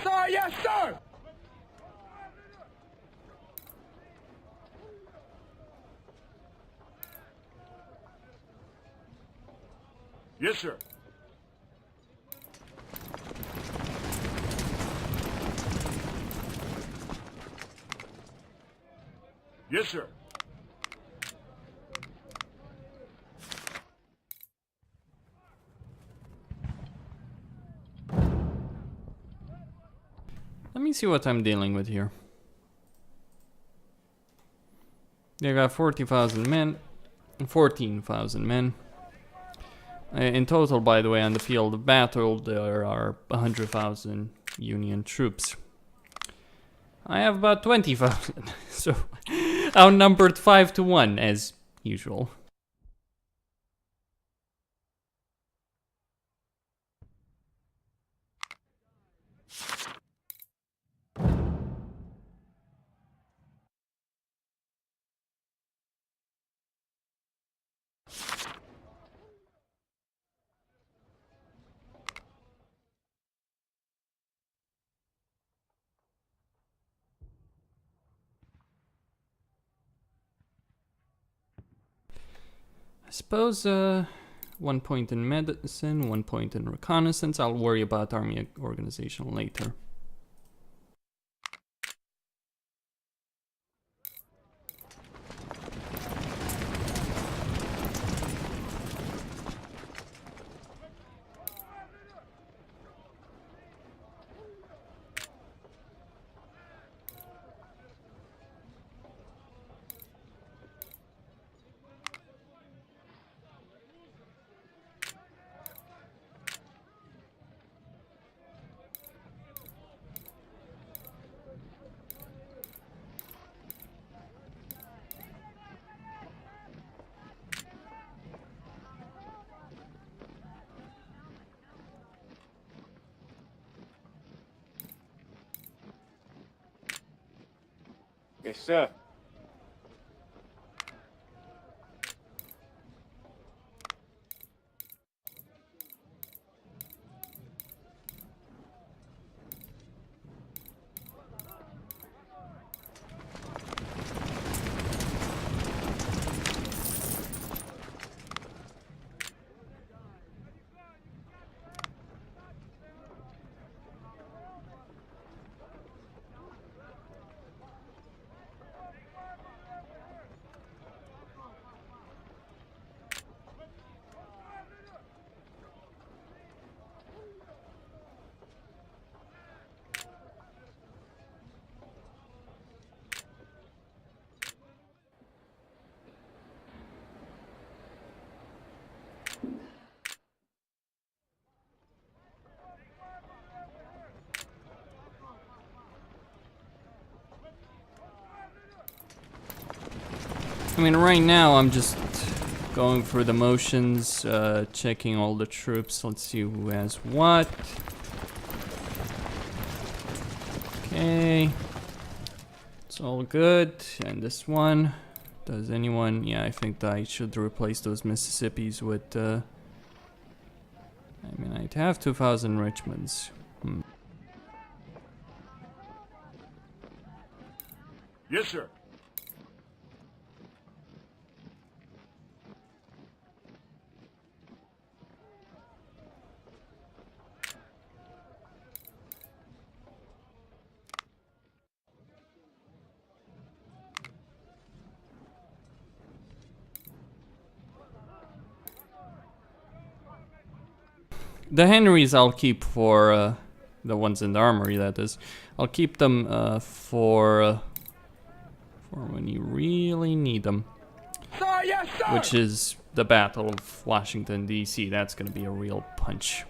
B: Sir, yes, sir! Yes, sir. Yes, sir.
A: Let me see what I'm dealing with here. They got 40,000 men. 14,000 men. In total, by the way, on the field of battle, there are 100,000 Union troops. I have about 20,000, so outnumbered 5-1 as usual. I suppose 1 point in medicine, 1 point in reconnaissance. I'll worry about army organization later.
B: Yes, sir.
A: I mean, right now I'm just going through the motions, checking all the troops. Let's see who has what. Okay. It's all good. And this one. Does anyone... Yeah, I think that I should replace those Mississippis with... I mean, I'd have 2,000 Richmonds.
B: Yes, sir.
A: The Henrys I'll keep for the ones in the armory, that is. I'll keep them for when you really need them.
B: Sir, yes, sir!
A: Which is the Battle of Washington, D.C. That's gonna be a real punch.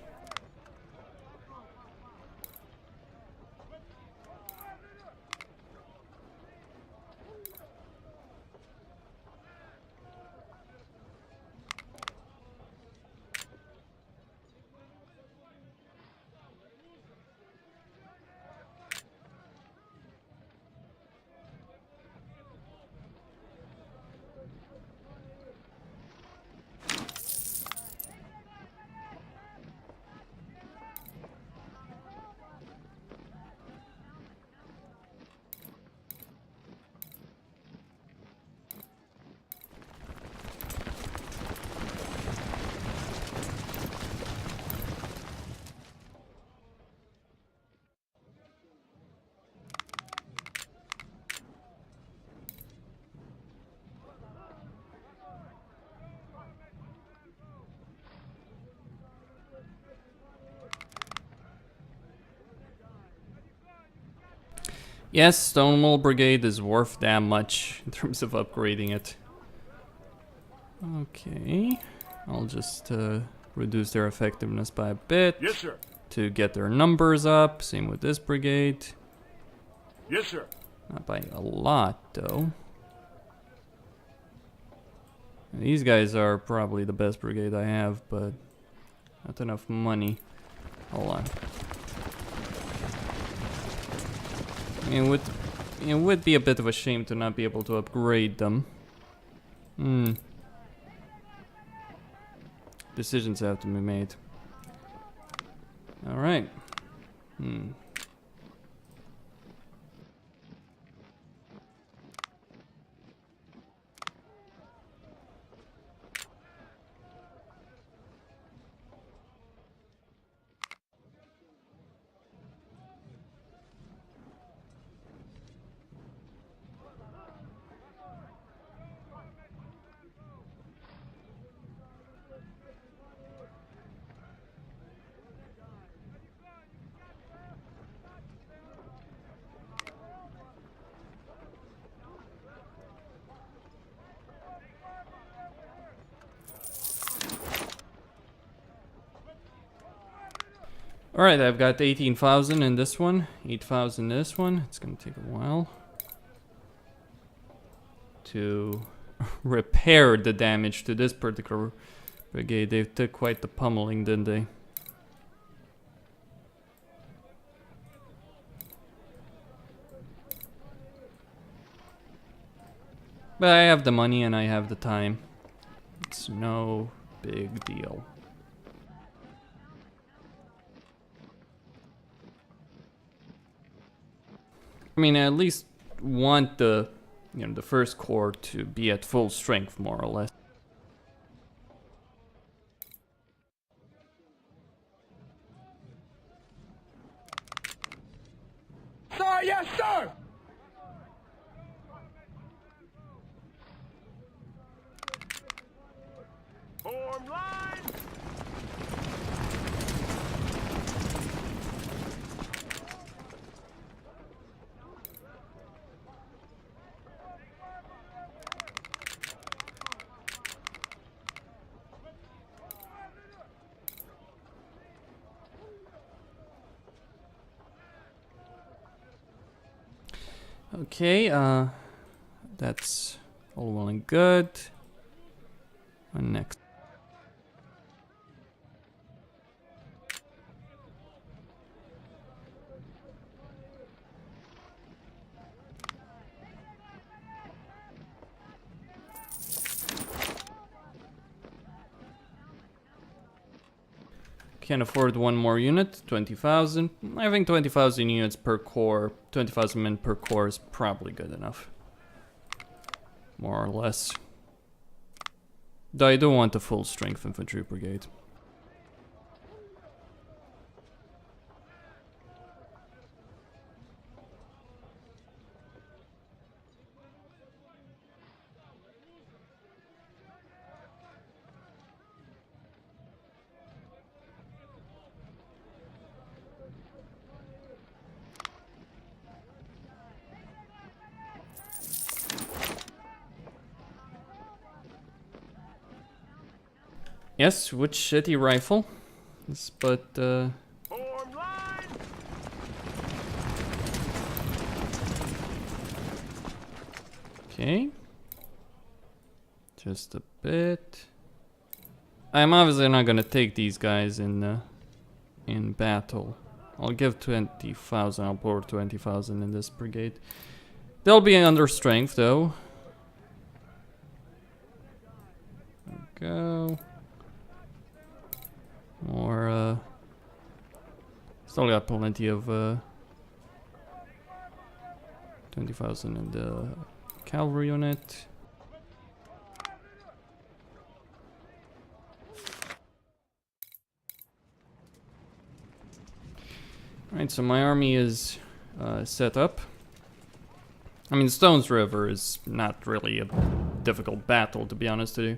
A: Yes, Stonewall Brigade is worth that much in terms of upgrading it. Okay, I'll just reduce their effectiveness by a bit.
B: Yes, sir.
A: To get their numbers up. Same with this brigade.
B: Yes, sir.
A: Not by a lot, though. These guys are probably the best brigade I have, but not enough money. Hold on. I mean, it would be a bit of a shame to not be able to upgrade them. Decisions have to be made. Alright. Alright, I've got 18,000 in this one, 8,000 in this one. It's gonna take a while to repair the damage to this particular brigade. They took quite the pummeling, didn't they? But I have the money and I have the time. It's no big deal. I mean, I at least want the, the first corps to be at full strength, more or less.
B: Sir, yes, sir. Form line.
A: Okay, that's all well and good. And next. Can't afford one more unit, 20,000. I think 20,000 units per corps, 20,000 men per corps is probably good enough. More or less. Though I do want a full strength infantry brigade. Yes, which shitty rifle? Yes, but
B: Form line.
A: okay. Just a bit. I'm obviously not gonna take these guys in battle. I'll give 20,000. I'll pour 20,000 in this brigade. They'll be under strength though. There we go. More, still got plenty of 20,000 in the cavalry unit. Alright, so my army is set up. I mean, Stones River is not really a difficult battle, to be honest with you.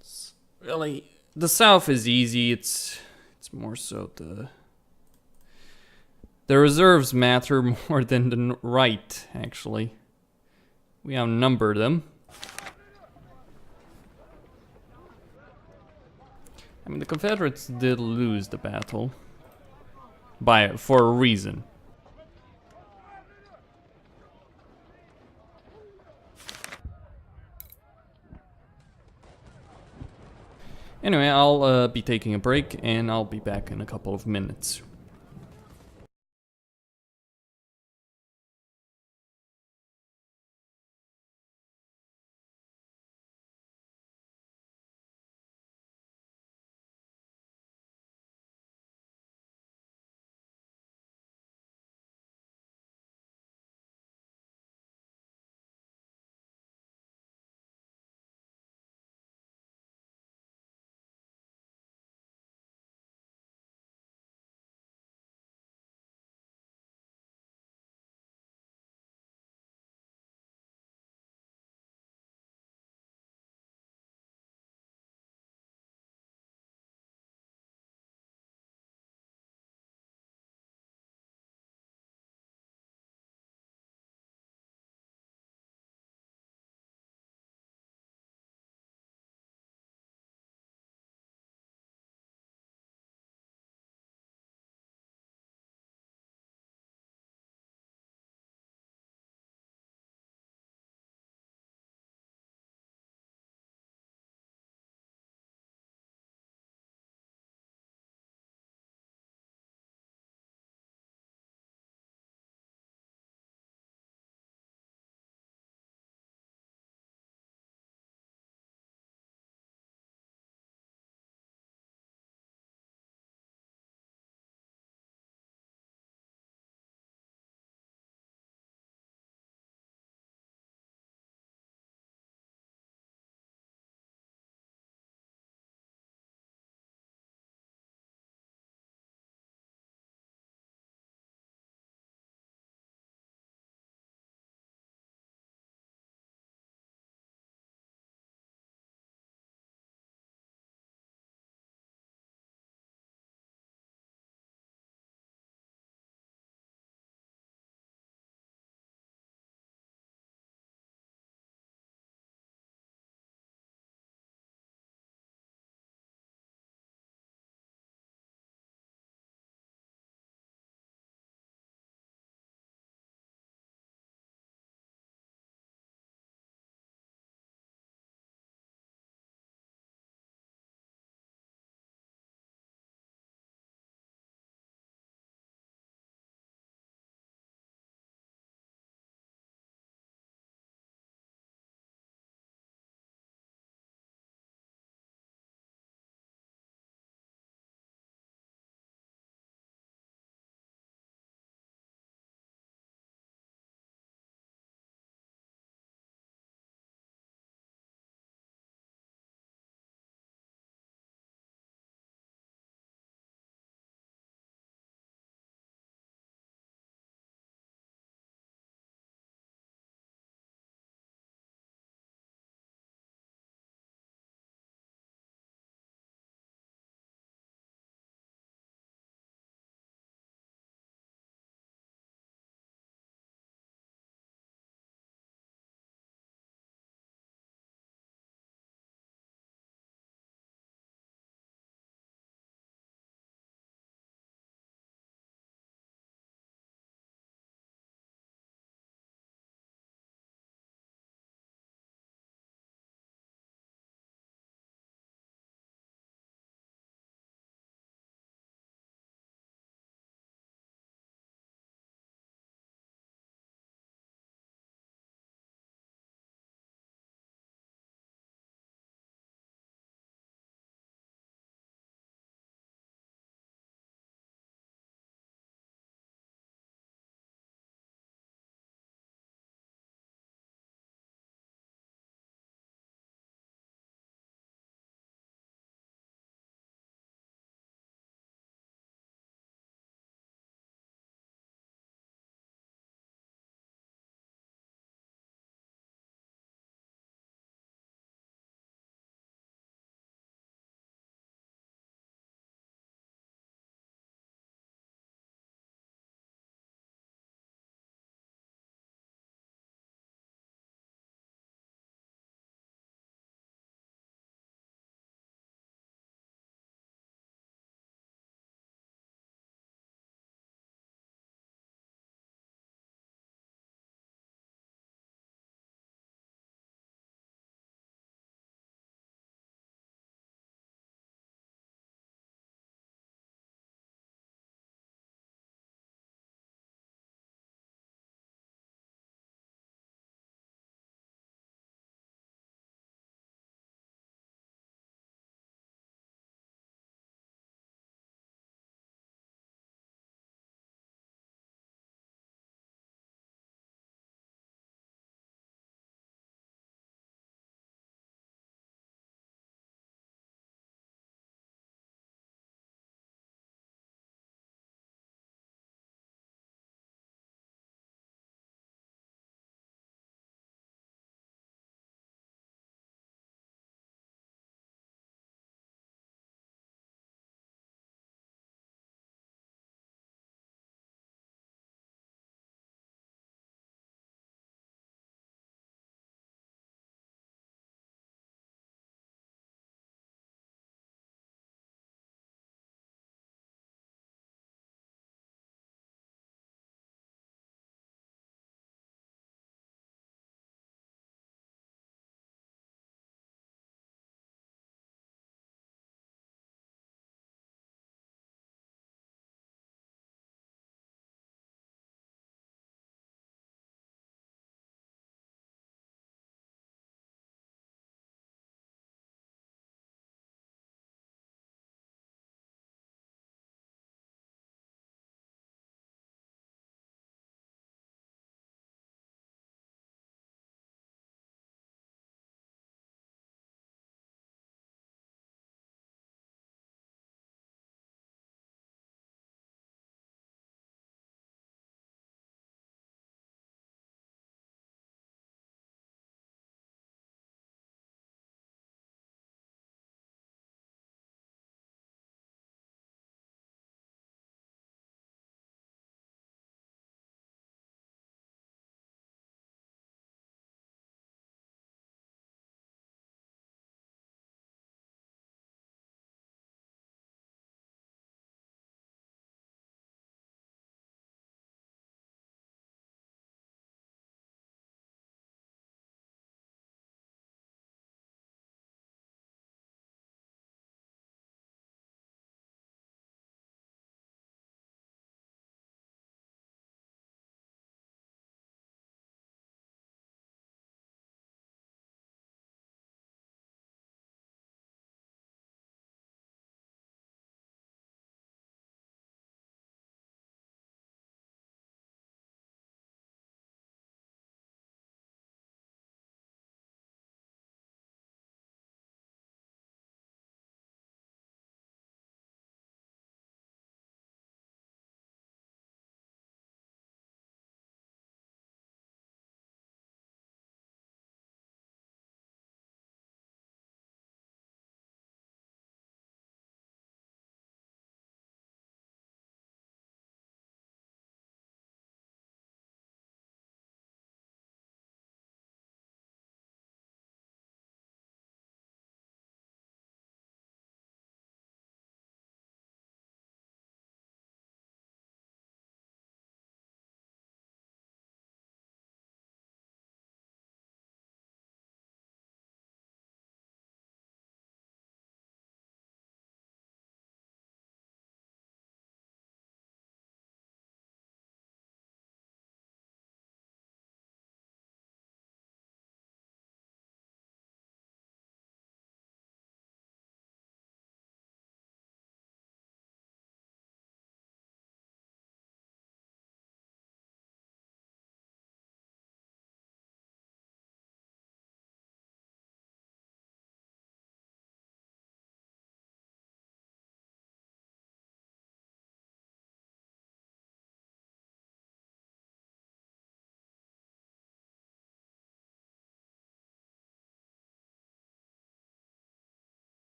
A: It's really... The south is easy, it's more so The reserves matter more than the right, actually. We outnumber them. I mean, the Confederates did lose the battle. For a reason. Anyway, I'll be taking a break and I'll be back in a couple of minutes.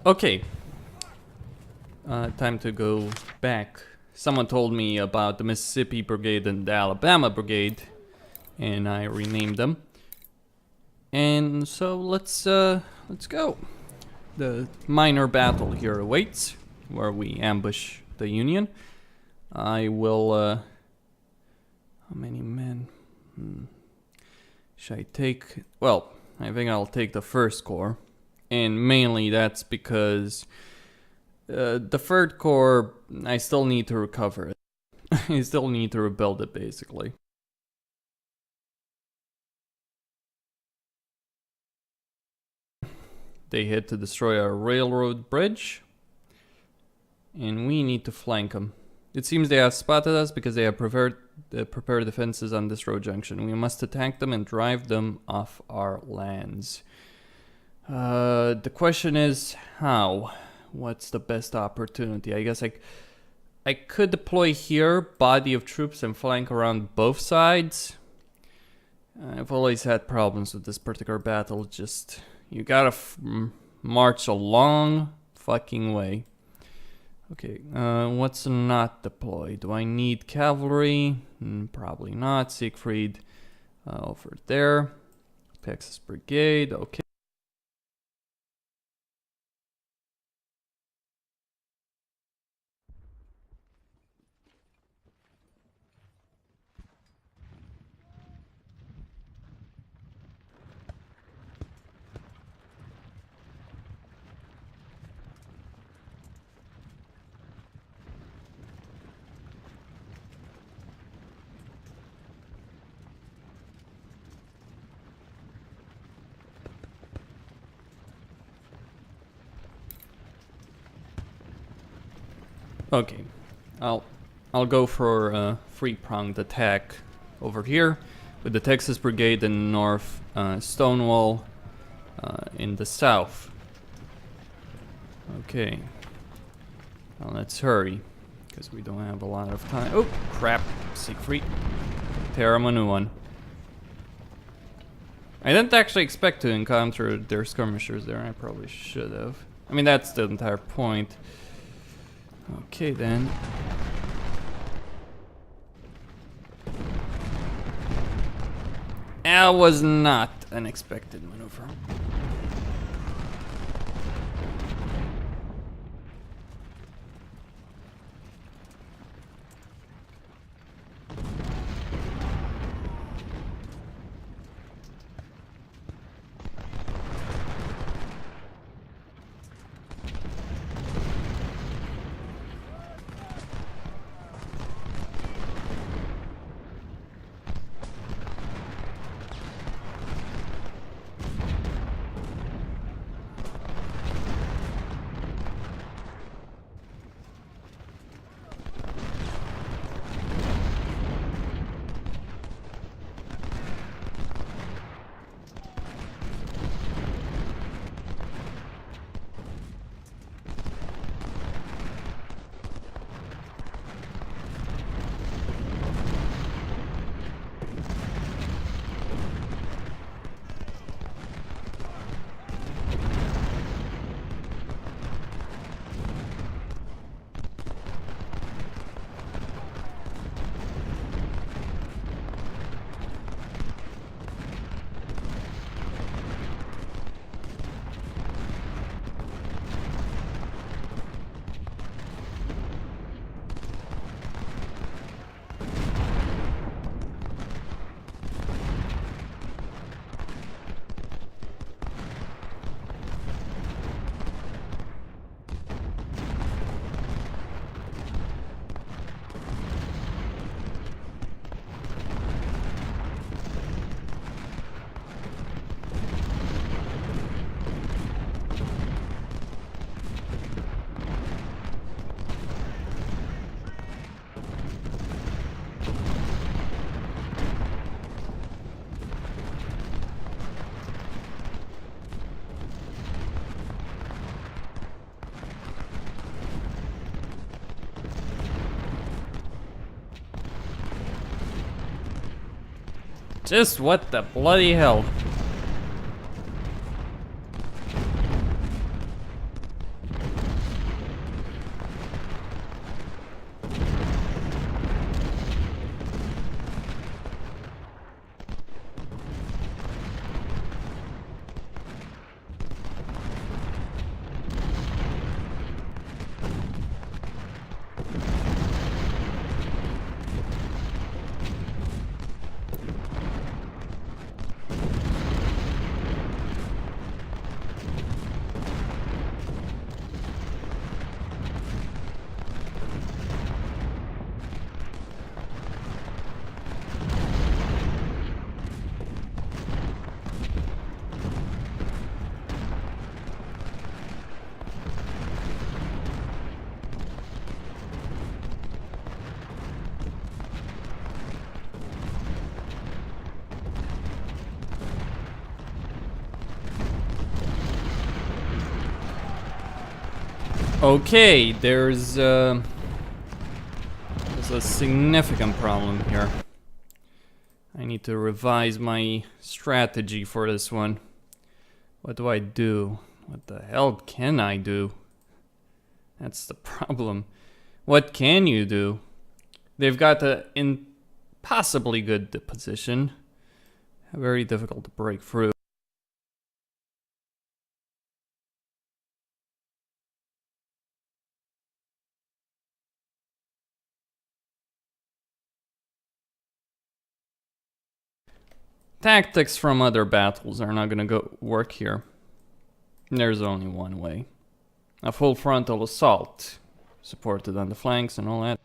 A: Okay. Time to go back. Someone told me about the Mississippi Brigade and the Alabama Brigade, and I renamed them. And so let's go. The minor battle here awaits, where we ambush the Union. I will. How many men? Should I take? Well, I think I'll take the 1st Corps, and mainly that's because. The 3rd Corps, I still need to recover it. I still need to rebuild it, basically. They hit to destroy our railroad bridge, and we need to flank them. It seems they have spotted us because they have prepared defenses on this road junction. We must attack them and drive them off our lands. The question is, how? What's the best opportunity? I guess I could deploy here, body of troops, and flank around both sides. I've always had problems with this particular battle. Just, you gotta march a long fucking way. Okay, what's not deployed? Do I need cavalry? Probably not. Siegfried over there. Texas Brigade, okay. Okay, I'll go for a 3-pronged attack over here with the Texas Brigade in the north, Stonewall in the south. Okay, well, let's hurry because we don't have a lot of time. Oh crap, Siegfried, tear him a new one. I didn't actually expect to encounter their skirmishers there. I probably should have. I mean, that's the entire point. Okay then. That was not an expected maneuver. Just what the bloody hell? Okay, there's a significant problem here. I need to revise my strategy for this one. What do I do? What the hell can I do? That's the problem. What can you do? They've got an impossibly good position. Very difficult to break through. Tactics from other battles are not gonna work here. There's only one way. A full frontal assault, supported on the flanks and all that.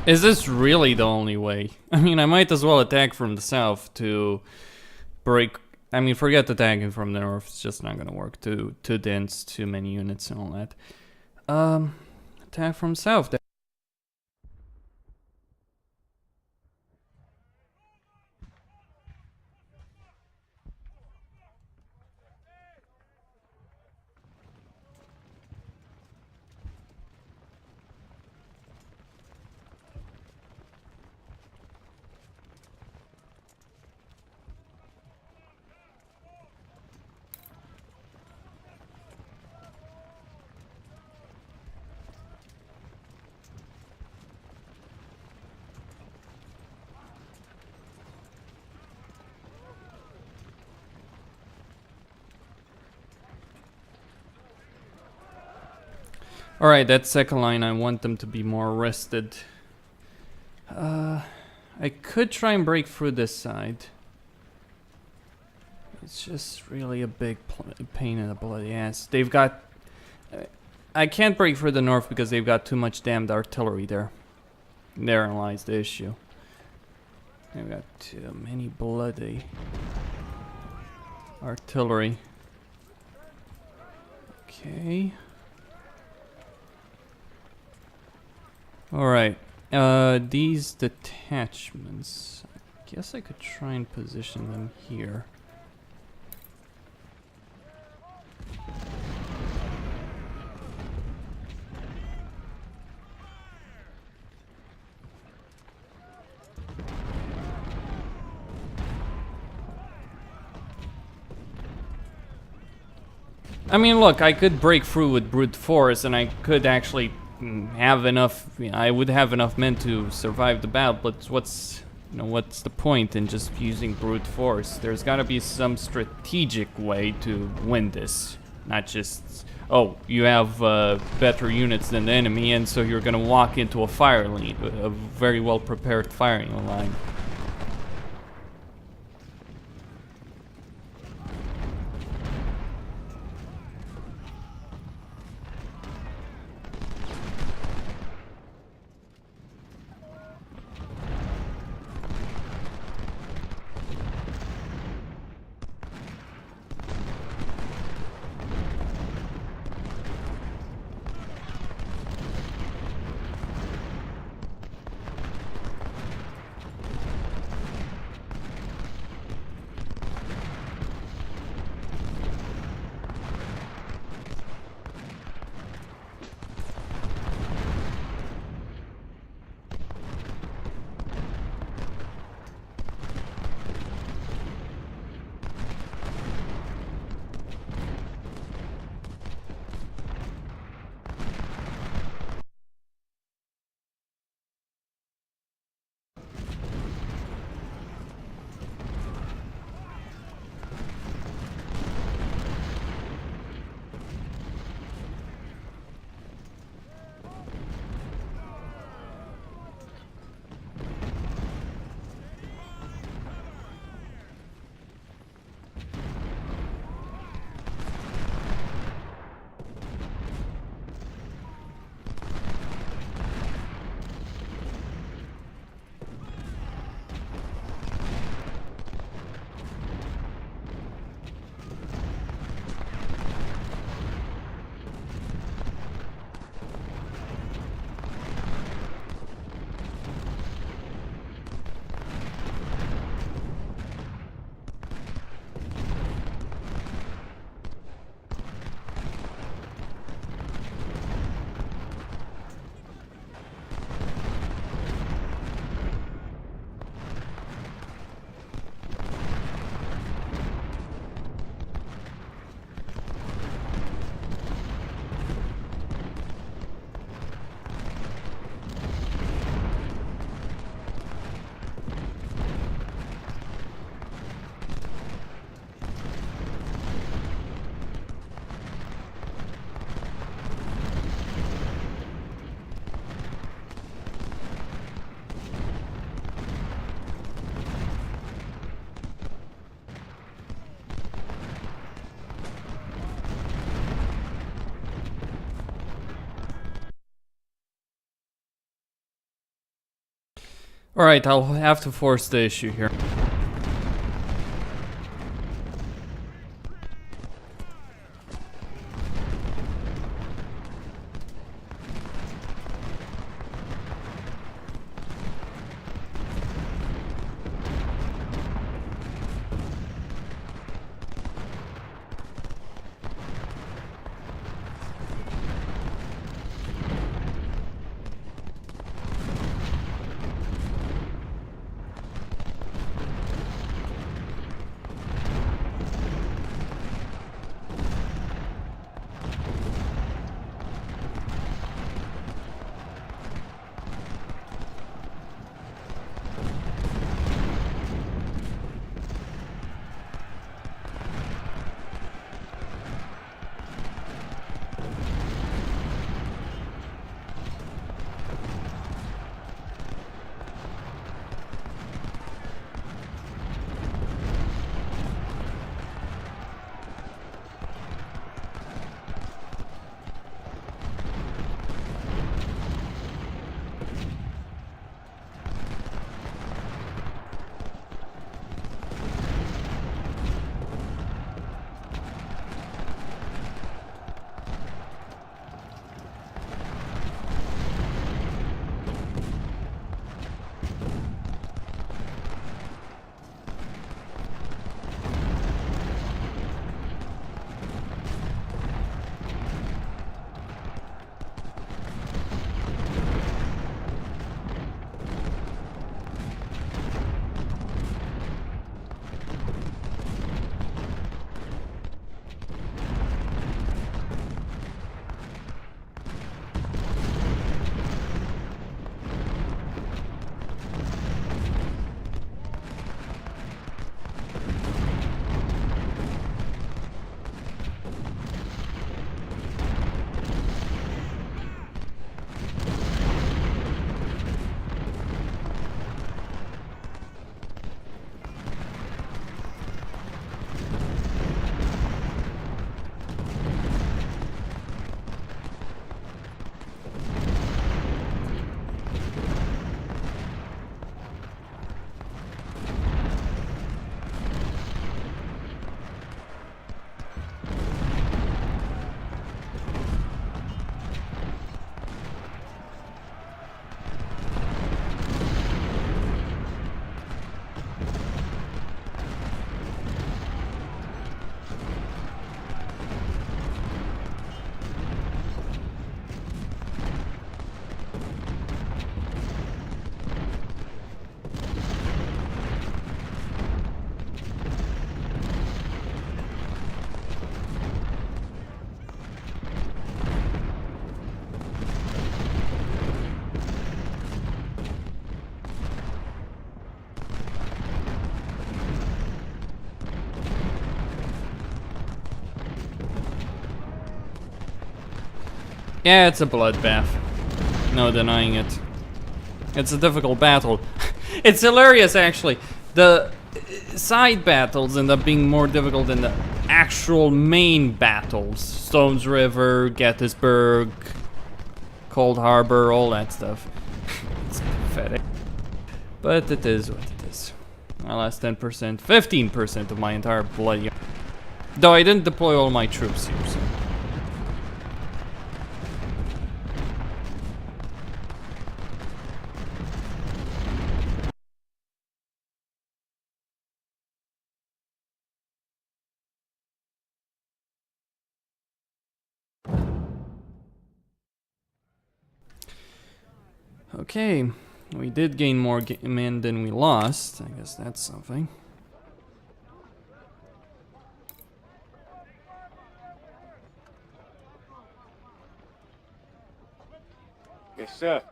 A: Is this really the only way? I mean, I might as well attack from the south to break... I mean, forget attacking from the north. It's just not gonna work. Too dense, too many units and all that. Attack from south. Alright, that second line, I want them to be more rested. I could try and break through this side. It's just really a big pain in the bloody ass. They've got... I can't break through the north because they've got too much damned artillery there. Therein lies the issue. They've got too many bloody artillery. Okay. Alright. These detachments. I guess I could try and position them here. I mean, look, I could break through with brute force, and I could actually have enough. I would have enough men to survive the battle. But what's the point in just using brute force? There's got to be some strategic way to win this, not just you have better units than the enemy, and so you're gonna walk into a fire line, a very well prepared firing line. Alright, I'll have to force the issue here. Yeah, it's a bloodbath. No denying it. It's a difficult battle. It's hilarious, actually. The side battles end up being more difficult than the actual main battles. Stones River, Gettysburg, Cold Harbor, all that stuff. It's pathetic. But it is what it is. I lost 10%, 15% of my entire bloody... Though I didn't deploy all my troops here, so... Okay, we did gain more men than we lost. I guess that's something.
B: Yes, sir.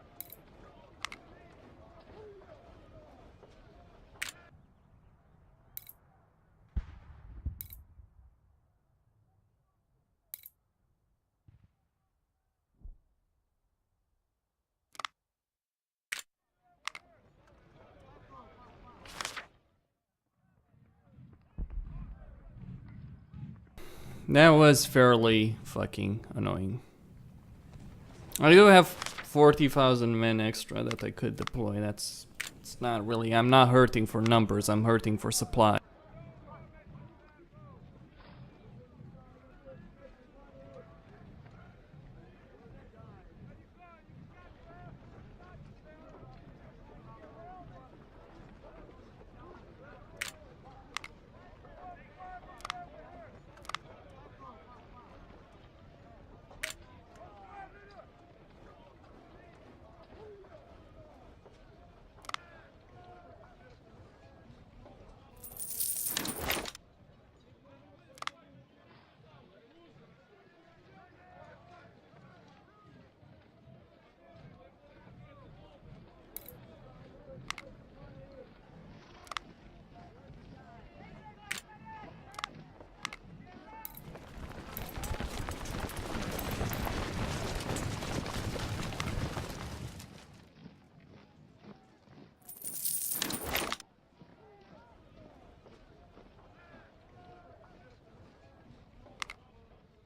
A: That was fairly fucking annoying. I do have 40,000 men extra that I could deploy. It's not really... I'm not hurting for numbers, I'm hurting for supply.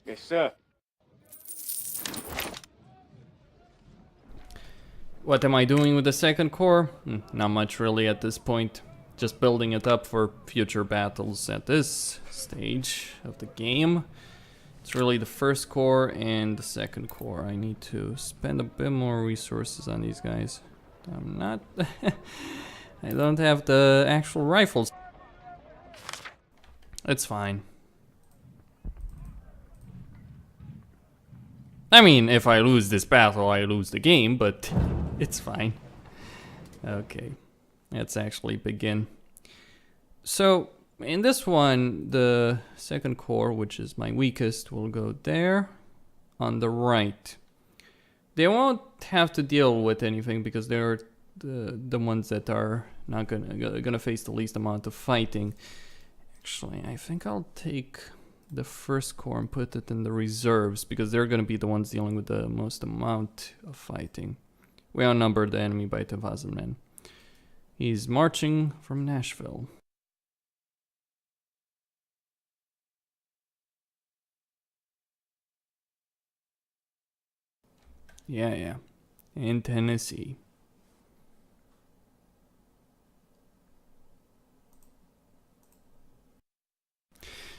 B: Yes, sir.
A: What am I doing with the second corps? Not much really at this point. Just building it up for future battles at this stage of the game. It's really the first corps and the second corps. I need to spend a bit more resources on these guys. I'm not... I don't have the actual rifles. It's fine. I mean, if I lose this battle, I lose the game, but it's fine. Okay, let's actually begin. So, in this one, the second corps, which is my weakest, will go there on the right. They won't have to deal with anything because they're the ones that are not gonna face the least amount of fighting. Actually, I think I'll take the first corps and put it in the reserves because they're gonna be the ones dealing with the most amount of fighting. We outnumbered the enemy by 10,000 men. He's marching from Nashville. Yeah. In Tennessee.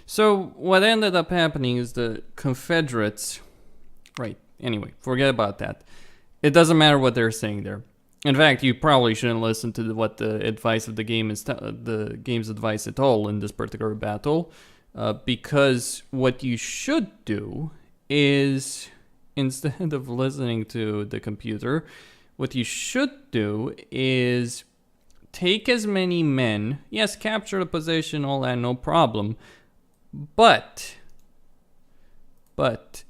A: So what ended up happening is the Confederates... Right, anyway, forget about that. It doesn't matter what they're saying there. In fact, you probably shouldn't listen to what the advice of the game is, the game's advice at all in this particular battle, because what you should do is, instead of listening to the computer, what you should do is take as many men, yes, capture the position, all that, no problem, but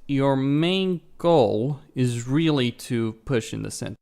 A: your main goal is really to push in the center.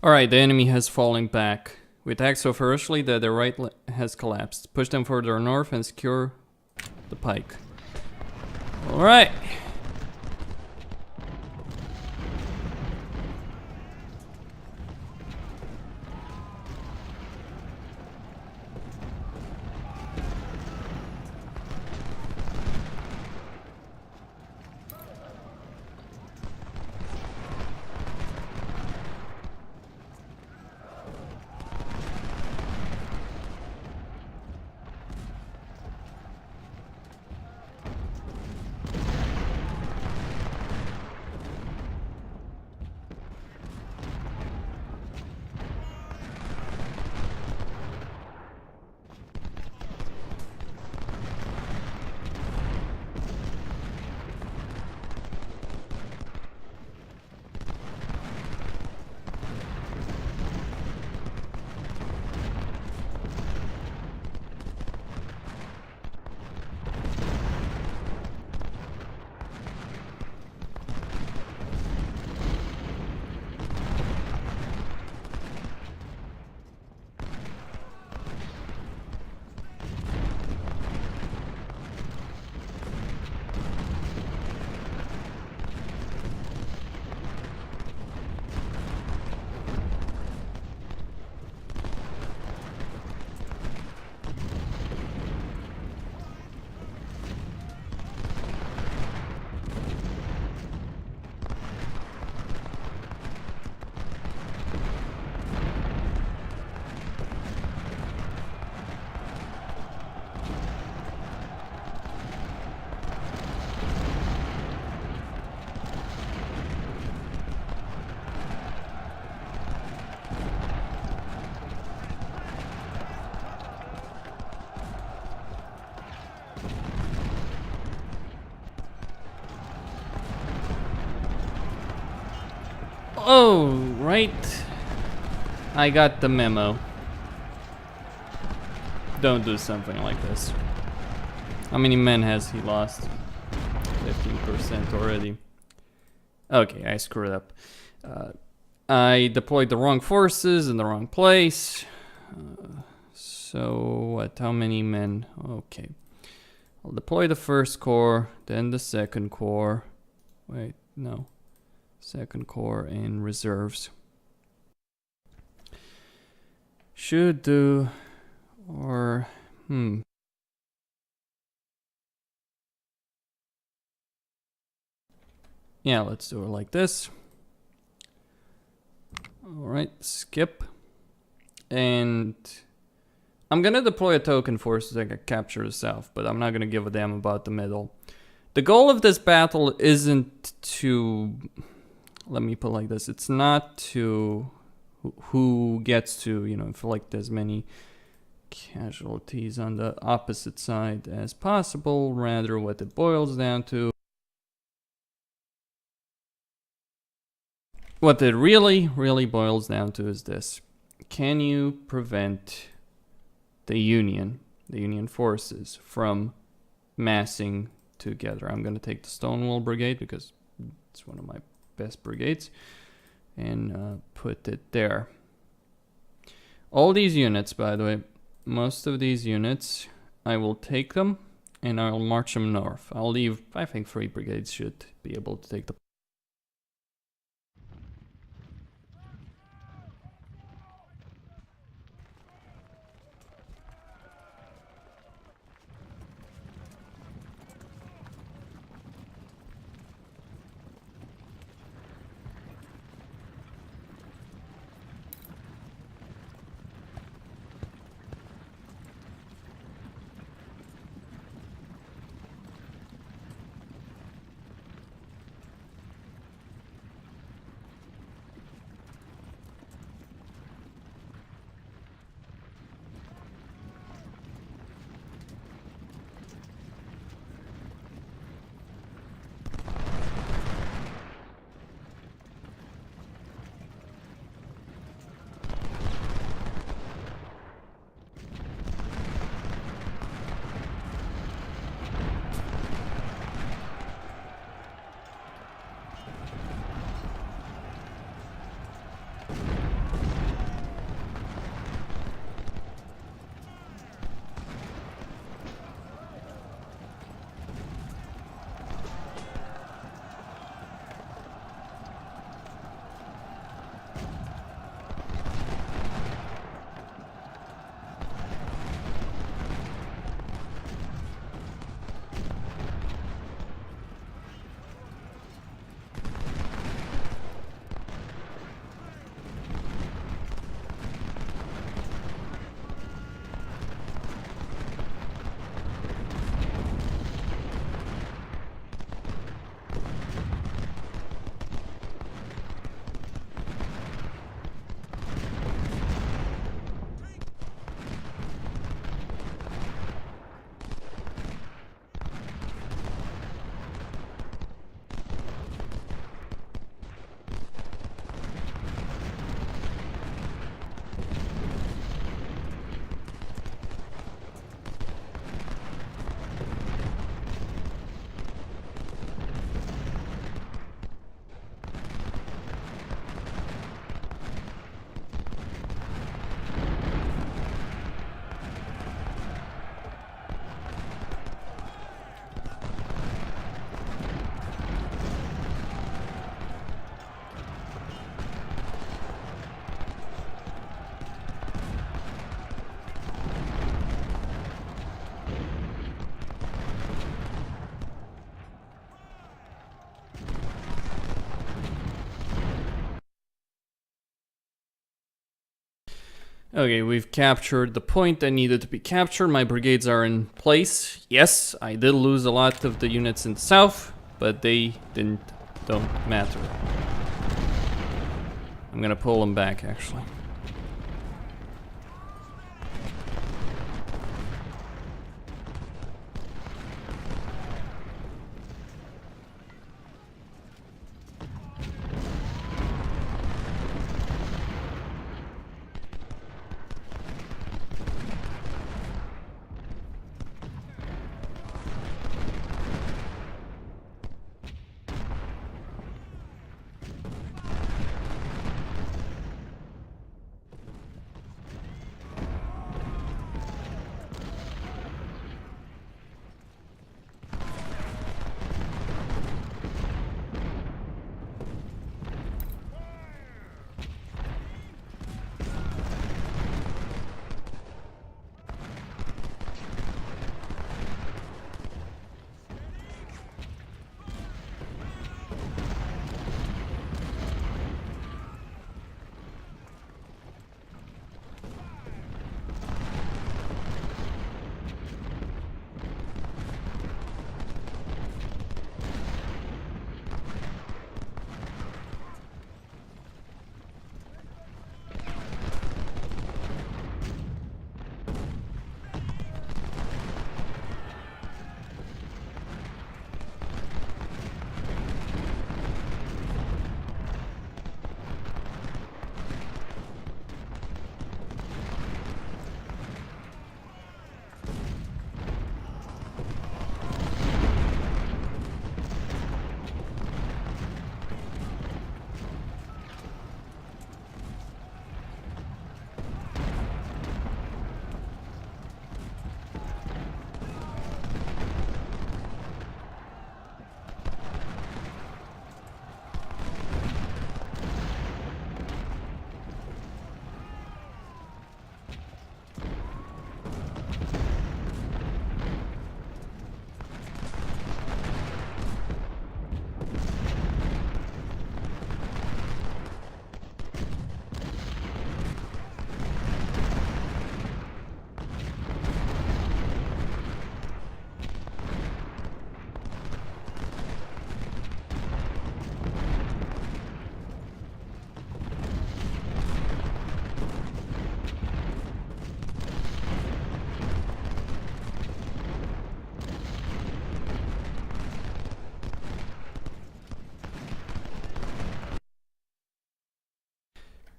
A: Alright, the enemy has fallen back. We attack so ferociously that their right has collapsed. Push them further north and secure the pike. Alright. Oh, right. I got the memo. Don't do something like this. How many men has he lost? 15% already. Okay, I screwed up. I deployed the wrong forces in the wrong place. So what? How many men? Okay. I'll deploy the first corps, then the second corps. Wait, no. Second corps and reserves. Should do, or yeah, let's do it like this. Alright, skip. And I'm gonna deploy a token force so I can capture the south, but I'm not gonna give a damn about the middle. The goal of this battle isn't to, let me put it like this, it's not to who gets to, inflict as many casualties on the opposite side as possible. Rather, what it boils down to, what it really boils down to is this. Can you prevent the Union forces from massing together? I'm going to take the Stonewall Brigade because it's one of my best brigades and put it there. All these units, by the way, most of these units, I will take them and I'll march them north. I'll leave, I think 3 brigades should be able to take the Okay, we've captured the point that needed to be captured. My brigades are in place. Yes, I did lose a lot of the units in the south, but they don't matter. I'm gonna pull them back, actually.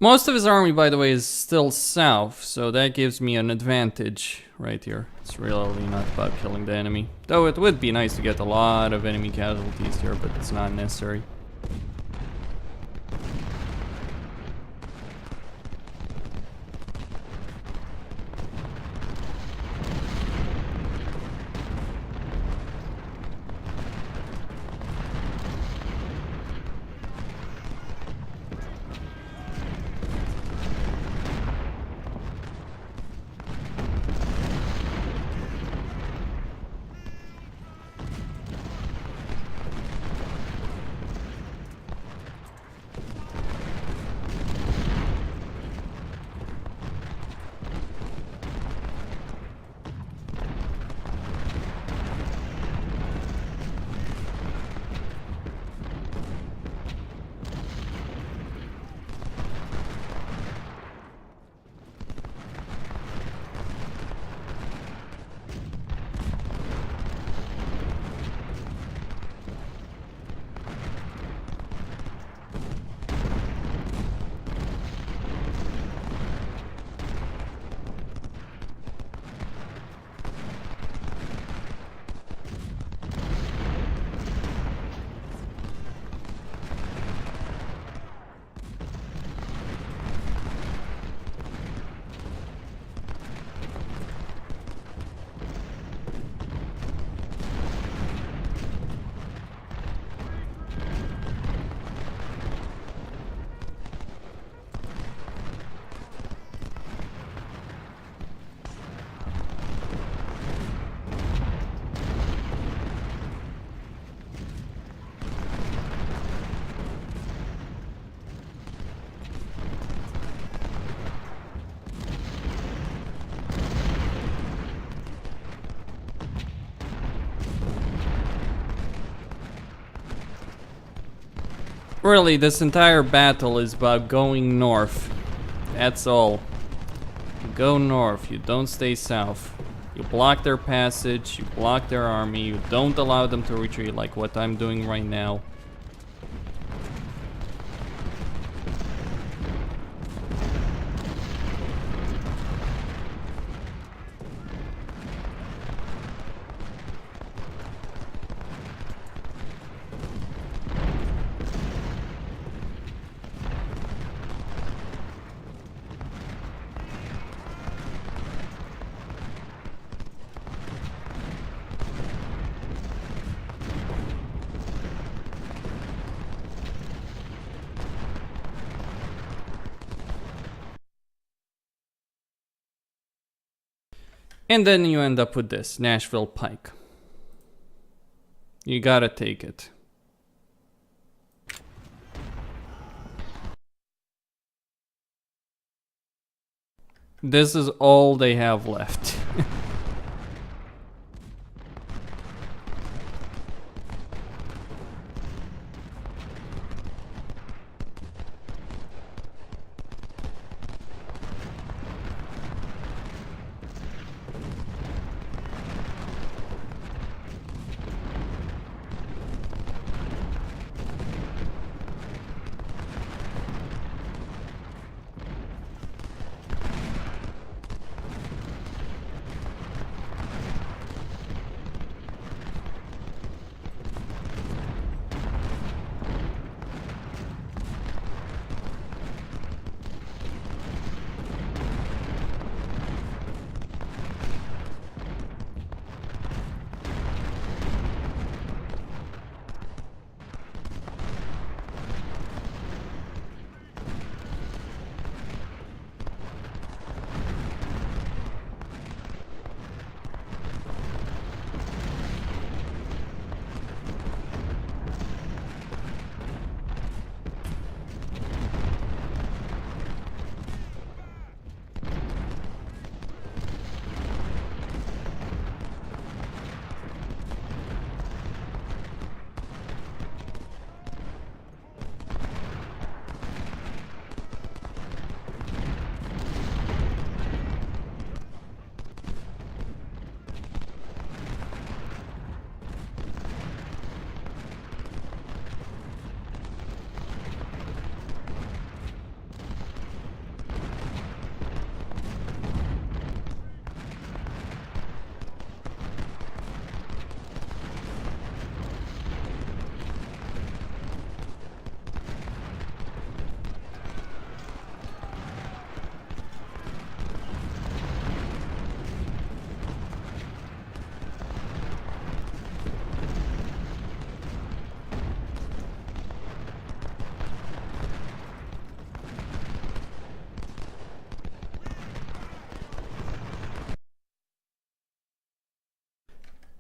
A: Most of his army, by the way, is still south, so that gives me an advantage right here. It's really not about killing the enemy. Though it would be nice to get a lot of enemy casualties here, but it's not necessary. Really, this entire battle is about going north. That's all. You go north, you don't stay south. You block their passage, you block their army, you don't allow them to retreat like what I'm doing right now. And then you end up with this, Nashville Pike. You gotta take it. This is all they have left.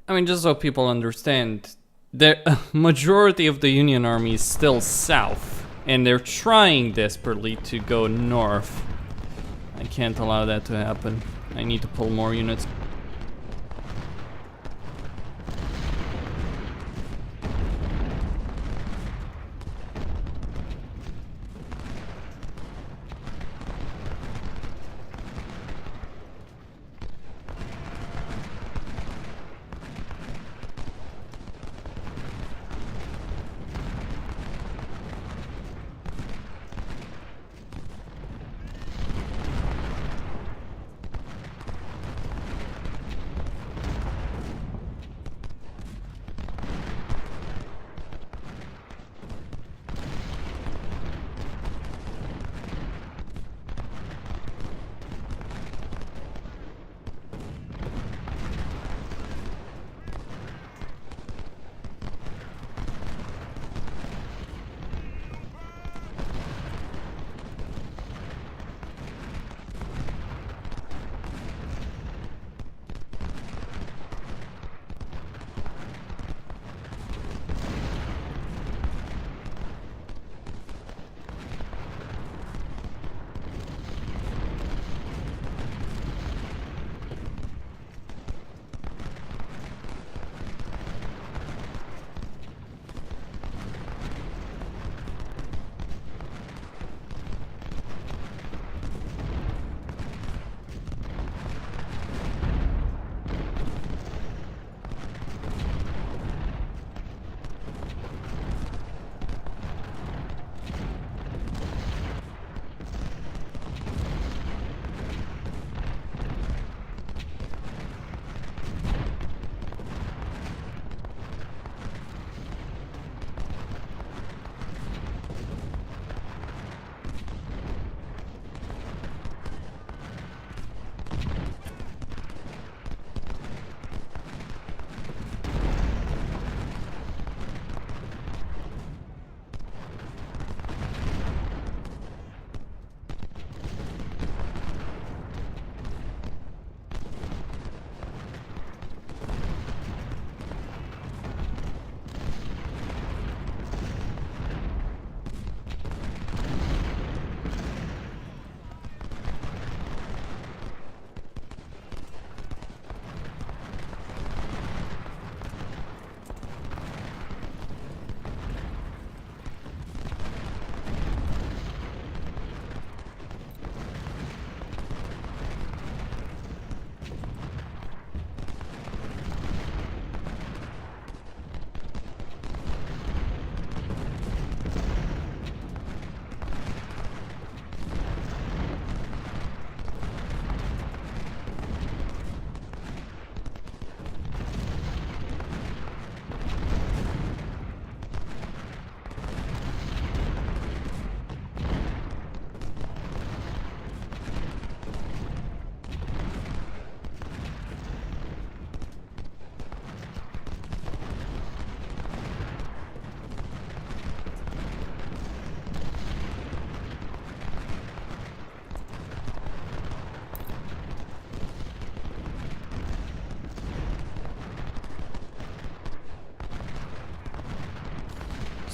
A: I mean, just so people understand, the majority of the Union Army is still south, and they're trying desperately to go north. I can't allow that to happen. I need to pull more units.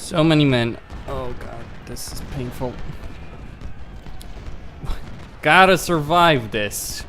A: So many men. Oh god, this is painful. Gotta survive this.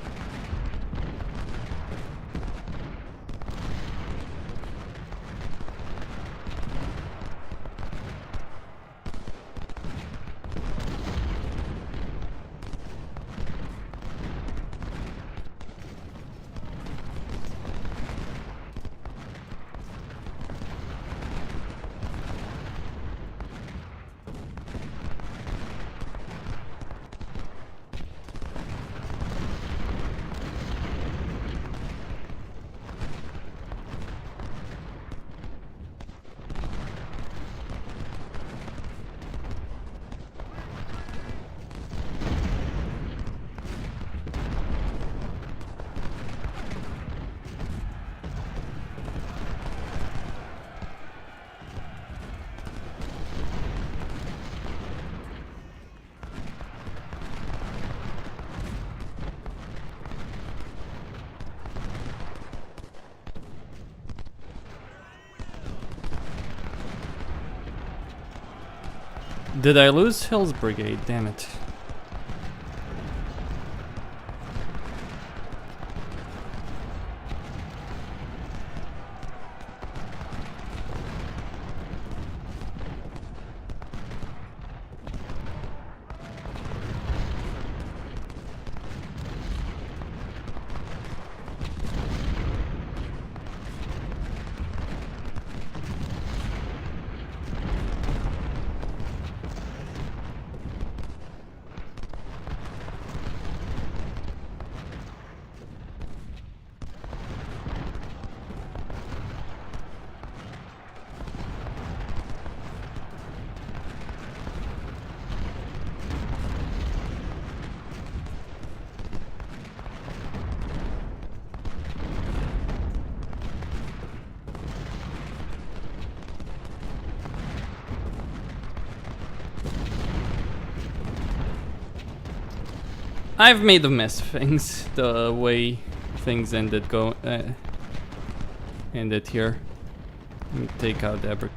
A: Did I lose Hill's brigade? Damn it. I've made a mess of things, the way things ended here. Let me take out that brick.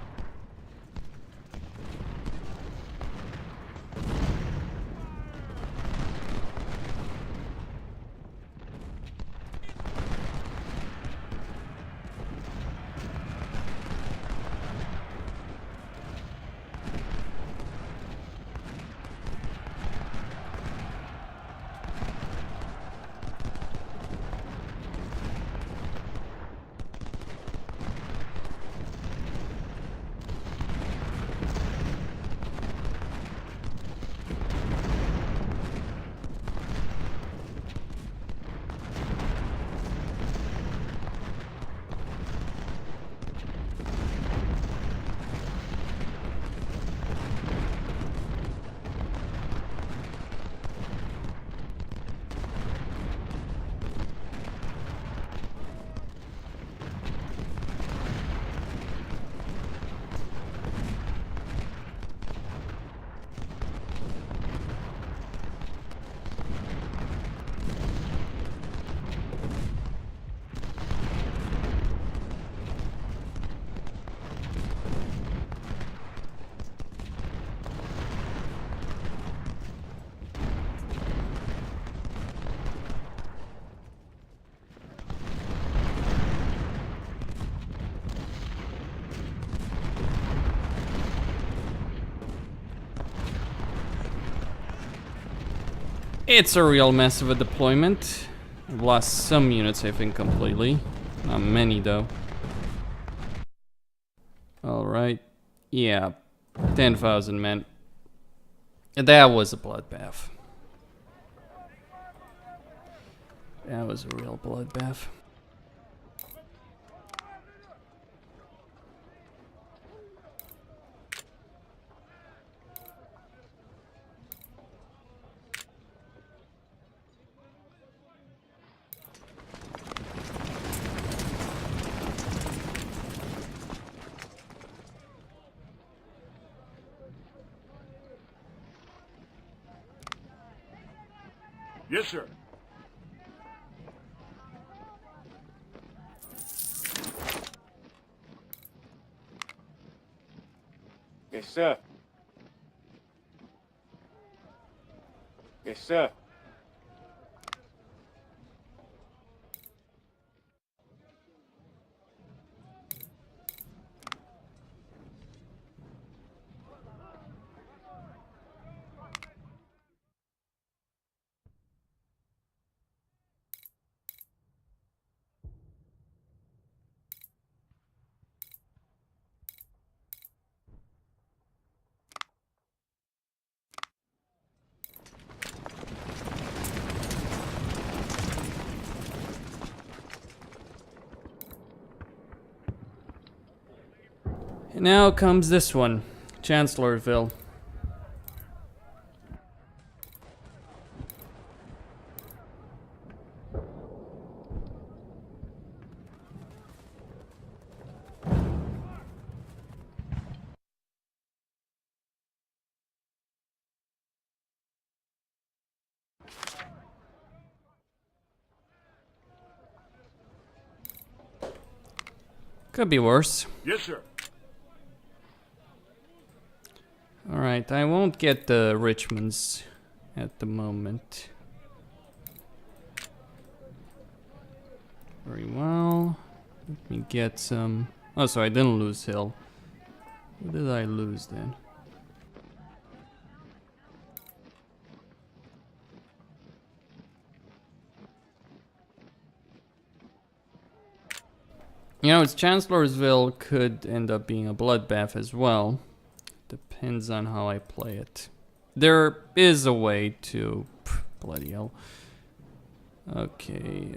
A: It's a real mess of a deployment. I've lost some units, I think, completely. Not many, though. Alright. Yeah. 10,000 men. That was a bloodbath. That was a real bloodbath.
C: Yes, sir.
B: Yes, sir. Yes, sir.
A: And now comes this one, Chancellorsville. Could be worse.
C: Yes, sir.
A: Alright, I won't get the Richmonds at the moment. Very well. Let me get some... Oh, so I didn't lose Hill. What did I lose then? You know, it's Chancellorsville could end up being a bloodbath as well. Depends on how I play it. There is a way to... bloody hell. Okay,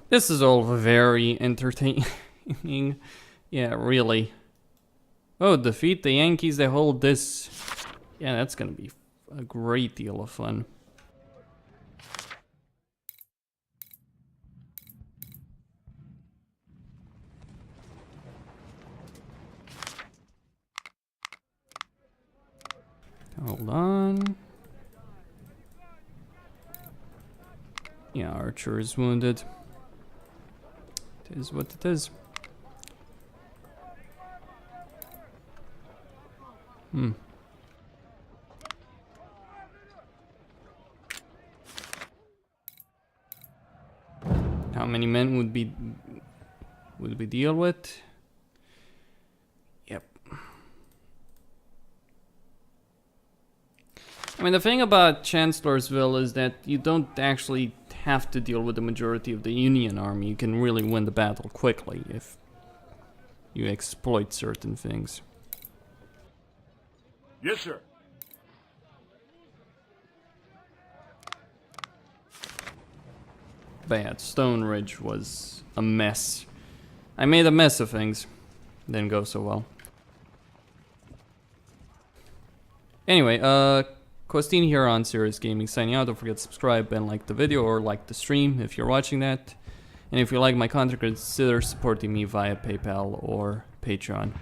A: this is all very entertaining. Yeah, really. Oh, defeat the Yankees, they hold this. Yeah, that's gonna be a great deal of fun. Hold on. Yeah, Archer is wounded. It is what it is. How many men would we deal with? Yep. I mean, the thing about Chancellorsville is that you don't actually have to deal with the majority of the Union army. You can really win the battle quickly if you exploit certain things.
C: Yes, sir.
A: Bad. Stone Ridge was a mess. I made a mess of things. Didn't go so well. Anyway, Costin here on Serious Gaming signing out. Don't forget to subscribe and like the video or like the stream if you're watching that. And if you like my content, consider supporting me via PayPal or Patreon.